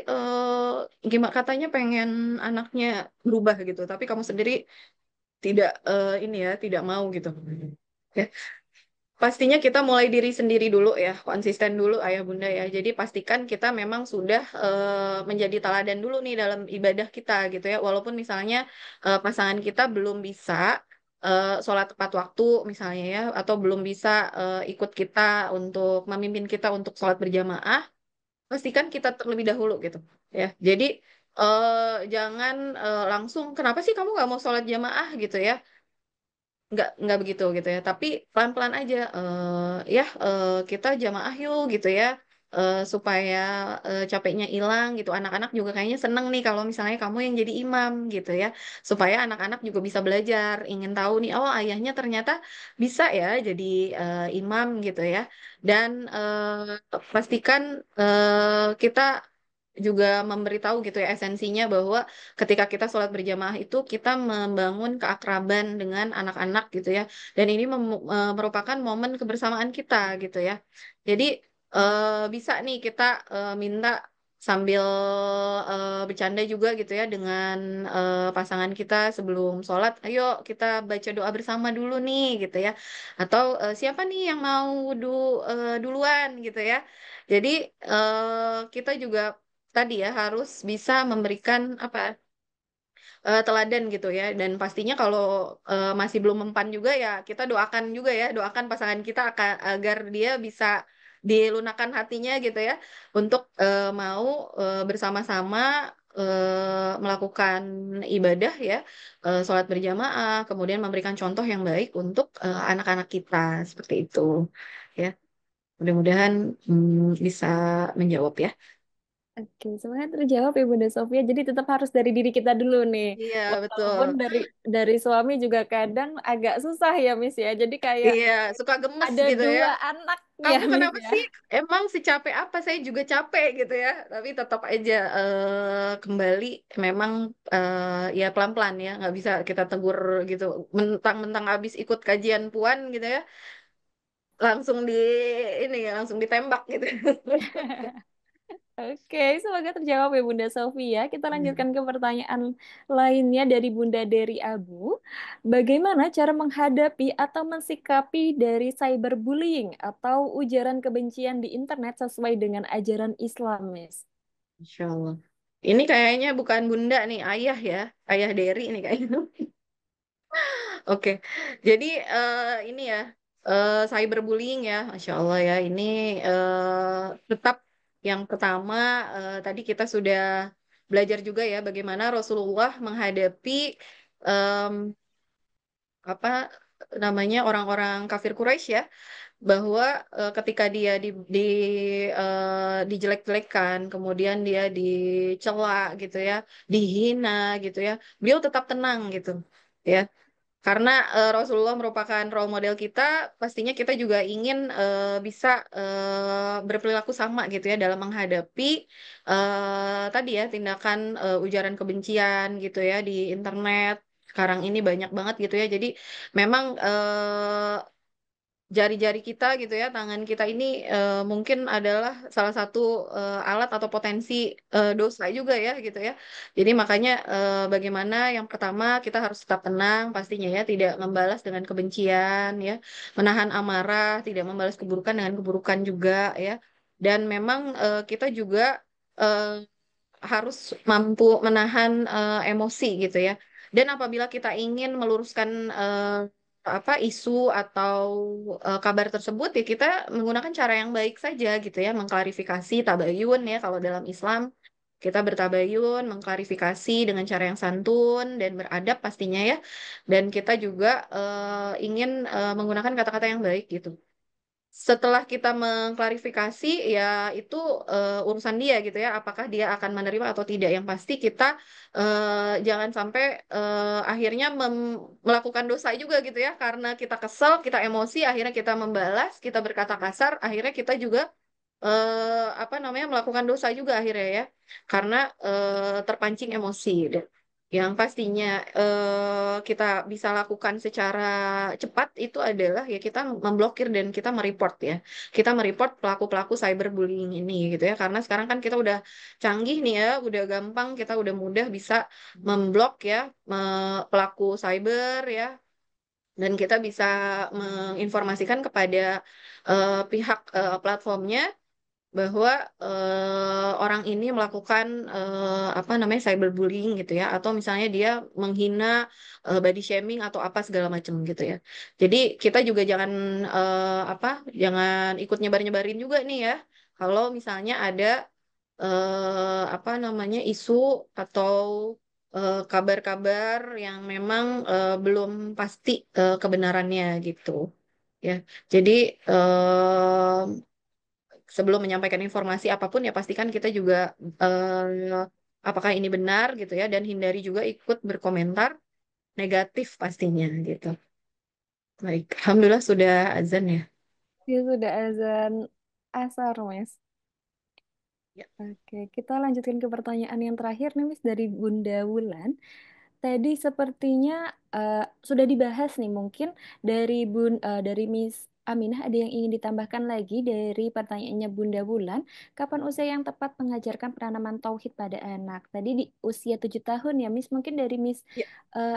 gimana katanya pengen anaknya berubah gitu, tapi kamu sendiri tidak ini ya, tidak mau gitu. Ya, pastinya kita mulai diri sendiri dulu ya, konsisten dulu ayah bunda ya. Jadi pastikan kita memang sudah menjadi teladan dulu nih dalam ibadah kita gitu ya. Walaupun misalnya pasangan kita belum bisa sholat tepat waktu misalnya ya, atau belum bisa ikut kita untuk memimpin kita untuk sholat berjamaah, pastikan kita terlebih dahulu gitu ya. Jadi jangan langsung kenapa sih kamu nggak mau sholat jamaah gitu ya, nggak begitu gitu ya, tapi pelan-pelan aja, ya kita jamaah yuk gitu ya, supaya capeknya hilang gitu. Anak-anak juga kayaknya seneng nih kalau misalnya kamu yang jadi imam gitu ya, supaya anak-anak juga bisa belajar, ingin tahu nih, oh ayahnya ternyata bisa ya jadi imam gitu ya. Dan pastikan kita juga memberitahu gitu ya esensinya bahwa ketika kita sholat berjamaah itu kita membangun keakraban dengan anak-anak gitu ya, dan ini merupakan momen kebersamaan kita gitu ya. Jadi bisa nih kita minta sambil bercanda juga gitu ya dengan pasangan kita sebelum sholat, ayo kita baca doa bersama dulu nih gitu ya, atau siapa nih yang mau duluan gitu ya. Jadi kita juga tadi ya harus bisa memberikan apa teladan gitu ya, dan pastinya kalau masih belum mempan juga ya kita doakan juga ya, doakan pasangan kita agar dia bisa dilunakkan hatinya gitu ya, untuk mau bersama-sama melakukan ibadah ya, sholat berjamaah, kemudian memberikan contoh yang baik untuk anak-anak kita seperti itu ya. Mudah-mudahan bisa menjawab ya. Oke, semuanya terjawab ya Bunda Sofia. Jadi tetap harus dari diri kita dulu nih. Iya, Walaupun betul. dari suami juga kadang agak susah ya Miss ya. Jadi kayak Iya, suka gemes ada gitu ya. dua anak ya Kamu Miss kenapa ya. sih? Emang secapek apa? Saya juga capek gitu ya. Tapi tetap aja kembali memang ya pelan-pelan ya. Nggak bisa kita tegur gitu. Mentang-mentang habis ikut kajian puan gitu ya. Langsung ini ya, langsung ditembak gitu. Oke, semoga terjawab ya Bunda Sofia. Kita Hmm. lanjutkan ke pertanyaan lainnya dari Bunda Dery Abu. Bagaimana cara menghadapi atau mensikapi dari cyberbullying atau ujaran kebencian di internet sesuai dengan ajaran Islam, Miss? Insya Allah. Ini kayaknya bukan bunda nih, ayah ya. Ayah Derry nih kayaknya. Oke, jadi ini ya, cyberbullying ya, Masya Allah ya, ini tetap yang pertama, tadi kita sudah belajar juga ya bagaimana Rasulullah menghadapi em, apa namanya orang-orang kafir Quraisy ya, bahwa ketika dia dijelek-jelekan, kemudian dia dicela gitu ya, dihina gitu ya, beliau tetap tenang gitu. Ya, karena Rasulullah merupakan role model kita, pastinya kita juga ingin bisa berperilaku sama gitu ya dalam menghadapi tadi ya tindakan ujaran kebencian gitu ya di internet. Sekarang ini banyak banget gitu ya. Jadi memang jari-jari kita gitu ya, tangan kita ini mungkin adalah salah satu alat atau potensi dosa juga ya gitu ya. Jadi makanya bagaimana yang pertama kita harus tetap tenang pastinya ya, tidak membalas dengan kebencian ya, menahan amarah, tidak membalas keburukan dengan keburukan juga ya. Dan memang kita juga eh, harus mampu menahan emosi gitu ya. Dan apabila kita ingin meluruskan apa isu atau kabar tersebut ya kita menggunakan cara yang baik saja gitu ya, mengklarifikasi tabayun ya kalau dalam Islam kita bertabayun, mengklarifikasi dengan cara yang santun dan beradab pastinya ya. Dan kita juga ingin menggunakan kata-kata yang baik gitu. Setelah kita mengklarifikasi ya itu urusan dia gitu ya, apakah dia akan menerima atau tidak. Yang pasti kita jangan sampai akhirnya melakukan dosa juga gitu ya, karena kita kesel, kita emosi, akhirnya kita membalas, kita berkata kasar, akhirnya kita juga apa namanya melakukan dosa juga akhirnya ya, karena terpancing emosi. Yang pastinya kita bisa lakukan secara cepat itu adalah ya kita memblokir dan kita mereport ya. Kita mereport pelaku-pelaku cyberbullying ini gitu ya. Karena sekarang kan kita udah canggih nih ya, udah gampang, kita udah mudah bisa memblok ya pelaku cyber ya. Dan kita bisa menginformasikan kepada pihak platformnya bahwa orang ini melakukan apa namanya cyberbullying gitu ya, atau misalnya dia menghina, body shaming atau apa segala macam gitu ya. Jadi kita juga jangan apa jangan ikut nyebar-nyebarin juga nih ya. Kalau misalnya ada apa namanya isu atau kabar-kabar yang memang belum pasti kebenarannya gitu ya. Jadi sebelum menyampaikan informasi apapun ya pastikan kita juga apakah ini benar gitu ya, dan hindari juga ikut berkomentar negatif pastinya gitu. Baik, alhamdulillah sudah azan ya. Ya sudah azan asar, Mas. Ya, Oke, kita lanjutkan ke pertanyaan yang terakhir nih, Miss, dari Bunda Wulan. Tadi sepertinya eh, sudah dibahas nih, mungkin dari Miss Aminah ada yang ingin ditambahkan lagi dari pertanyaannya Bunda Wulan. Kapan usia yang tepat mengajarkan penanaman tauhid pada anak? Tadi di usia 7 tahun ya, Miss. Mungkin dari Miss ya.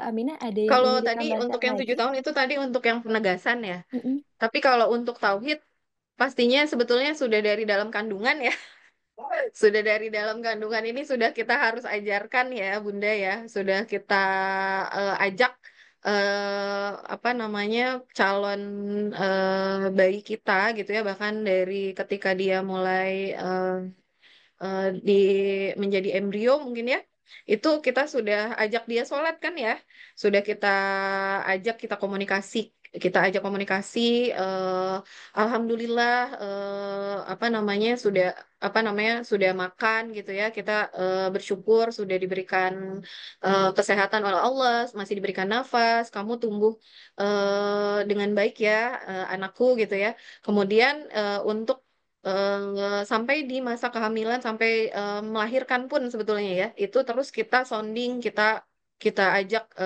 Aminah ada yang Kalau ingin tadi ditambahkan untuk yang lagi? 7 tahun itu tadi untuk yang penegasan ya. Mm-mm. Tapi kalau untuk tauhid pastinya sebetulnya sudah dari dalam kandungan ya. Sudah dari dalam kandungan ini sudah kita harus ajarkan ya Bunda ya. Sudah kita ajak apa namanya calon bayi kita gitu ya, bahkan dari ketika dia mulai di menjadi embrio mungkin ya, itu kita sudah ajak dia sholat kan ya, sudah kita ajak kita ajak komunikasi, alhamdulillah apa namanya sudah makan gitu ya, kita bersyukur sudah diberikan kesehatan oleh Allah, masih diberikan nafas, kamu tumbuh dengan baik ya, anakku gitu ya. Kemudian untuk sampai di masa kehamilan, sampai melahirkan pun sebetulnya ya itu terus kita sounding, kita ajak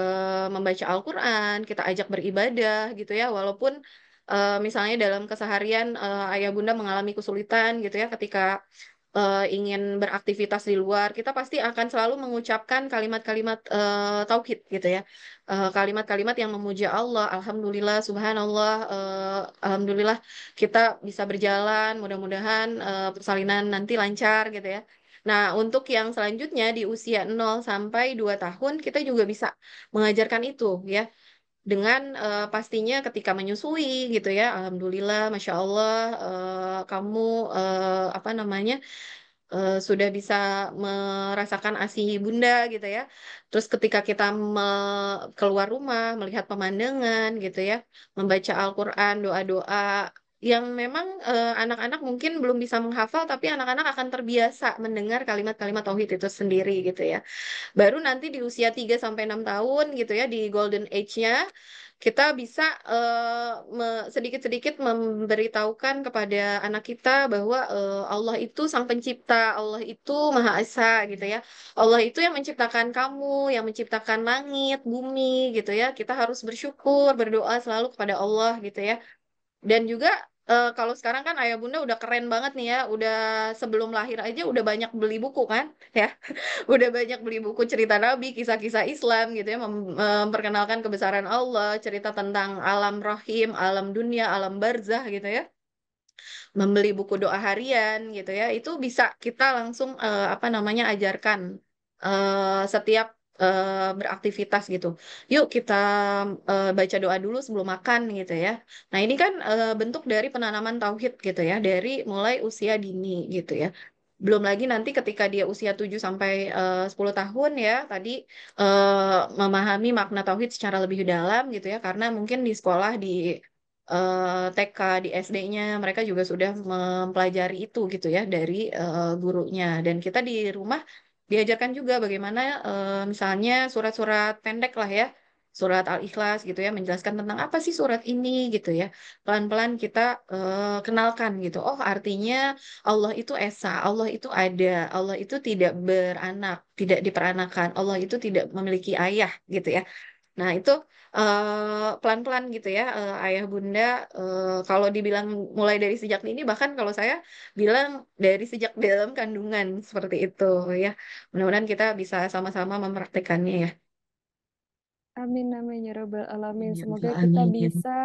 membaca Al-Quran, kita ajak beribadah gitu ya, walaupun misalnya dalam keseharian ayah bunda mengalami kesulitan gitu ya ketika ingin beraktivitas di luar, kita pasti akan selalu mengucapkan kalimat-kalimat tauhid gitu ya. Kalimat-kalimat yang memuja Allah, alhamdulillah, subhanallah, alhamdulillah kita bisa berjalan, mudah-mudahan persalinan nanti lancar gitu ya. Nah, untuk yang selanjutnya di usia 0 sampai 2 tahun kita juga bisa mengajarkan itu ya, dengan pastinya ketika menyusui gitu ya, alhamdulillah, masya Allah, kamu apa namanya sudah bisa merasakan ASI bunda gitu ya. Terus ketika kita keluar rumah, melihat pemandangan gitu ya, membaca Al-Quran, doa-doa yang memang anak-anak mungkin belum bisa menghafal, tapi anak-anak akan terbiasa mendengar kalimat-kalimat tauhid itu sendiri gitu ya. Baru nanti di usia 3 sampai 6 tahun gitu ya, di golden age-nya, kita bisa sedikit-sedikit memberitahukan kepada anak kita bahwa Allah itu Sang Pencipta, Allah itu Maha Esa gitu ya. Allah itu yang menciptakan kamu, yang menciptakan langit, bumi gitu ya. Kita harus bersyukur, berdoa selalu kepada Allah gitu ya. Dan juga kalau sekarang kan ayah bunda udah keren banget nih ya, udah sebelum lahir aja udah banyak beli buku kan, ya, udah banyak beli buku cerita Nabi, kisah-kisah Islam gitu ya, memperkenalkan kebesaran Allah, cerita tentang alam rahim, alam dunia, alam barzah gitu ya, membeli buku doa harian gitu ya, itu bisa kita langsung apa namanya ajarkan setiap beraktivitas gitu. Yuk kita baca doa dulu sebelum makan gitu ya. Nah ini kan bentuk dari penanaman tauhid gitu ya, dari mulai usia dini gitu ya. Belum lagi nanti ketika dia usia 7 sampai 10 tahun ya, tadi memahami makna tauhid secara lebih dalam gitu ya, karena mungkin di sekolah di TK, di SD-nya mereka juga sudah mempelajari itu gitu ya dari gurunya. Dan kita di rumah diajarkan juga bagaimana misalnya surat-surat pendek lah ya, surat Al-Ikhlas gitu ya, menjelaskan tentang apa sih surat ini gitu ya. Pelan-pelan kita kenalkan gitu. Oh, artinya Allah itu esa, Allah itu ada, Allah itu tidak beranak, tidak diperanakan, Allah itu tidak memiliki ayah gitu ya. Nah, itu pelan-pelan gitu ya, ayah bunda, kalau dibilang mulai dari sejak ini, bahkan kalau saya bilang dari sejak dalam kandungan seperti itu ya. Mudah-mudahan kita bisa sama-sama mempraktekannya ya. Amin, amin ya Rabbal Alamin. Ya Semoga Allah, kita amin. bisa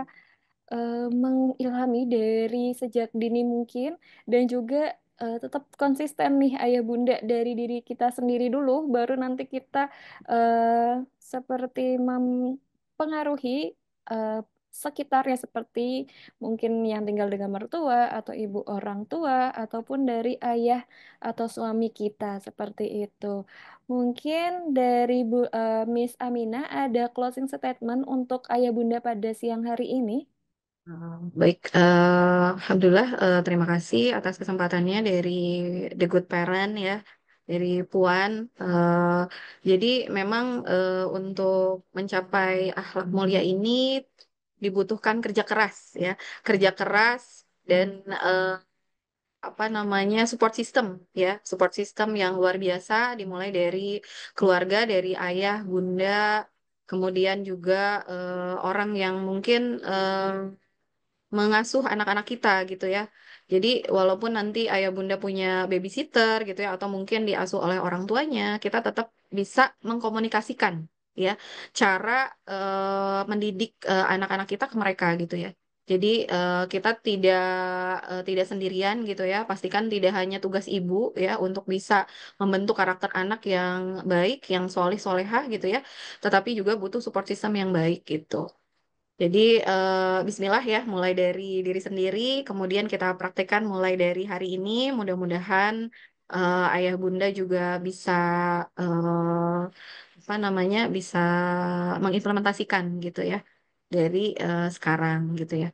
mengilhami dari sejak dini mungkin dan juga tetap konsisten nih ayah bunda dari diri kita sendiri dulu, baru nanti kita seperti mempengaruhi eh, sekitarnya seperti mungkin yang tinggal dengan mertua atau ibu orang tua ataupun dari ayah atau suami kita seperti itu. Mungkin dari Miss Amina ada closing statement untuk ayah bunda pada siang hari ini. Baik, Alhamdulillah, terima kasih atas kesempatannya dari The Good Parent ya, dari Puan. Jadi memang untuk mencapai akhlak mulia ini dibutuhkan kerja keras ya, kerja keras dan apa namanya support system ya, support system yang luar biasa dimulai dari keluarga, dari ayah, bunda, kemudian juga orang yang mungkin mengasuh anak-anak kita gitu ya. Jadi walaupun nanti ayah bunda punya babysitter gitu ya atau mungkin diasuh oleh orang tuanya, kita tetap bisa mengkomunikasikan ya cara mendidik anak-anak kita ke mereka gitu ya. Jadi kita tidak sendirian gitu ya. Pastikan tidak hanya tugas ibu ya untuk bisa membentuk karakter anak yang baik, yang solih solehah gitu ya, tetapi juga butuh support system yang baik gitu. Jadi Bismillah ya, mulai dari diri sendiri, kemudian kita praktekkan mulai dari hari ini. Mudah-mudahan ayah bunda juga bisa apa namanya, bisa mengimplementasikan gitu ya dari sekarang gitu ya.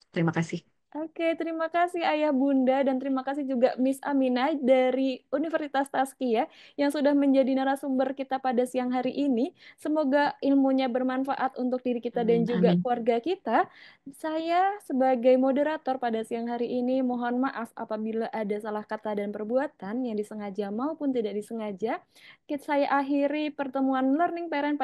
Terima kasih. Oke, terima kasih Ayah Bunda dan terima kasih juga Miss Aminah dari Universitas Tazkiyah yang sudah menjadi narasumber kita pada siang hari ini. Semoga ilmunya bermanfaat untuk diri kita dan Amin, juga amin. keluarga kita. Saya sebagai moderator pada siang hari ini mohon maaf apabila ada salah kata dan perbuatan yang disengaja maupun tidak disengaja. Saya akhiri pertemuan Learning Parent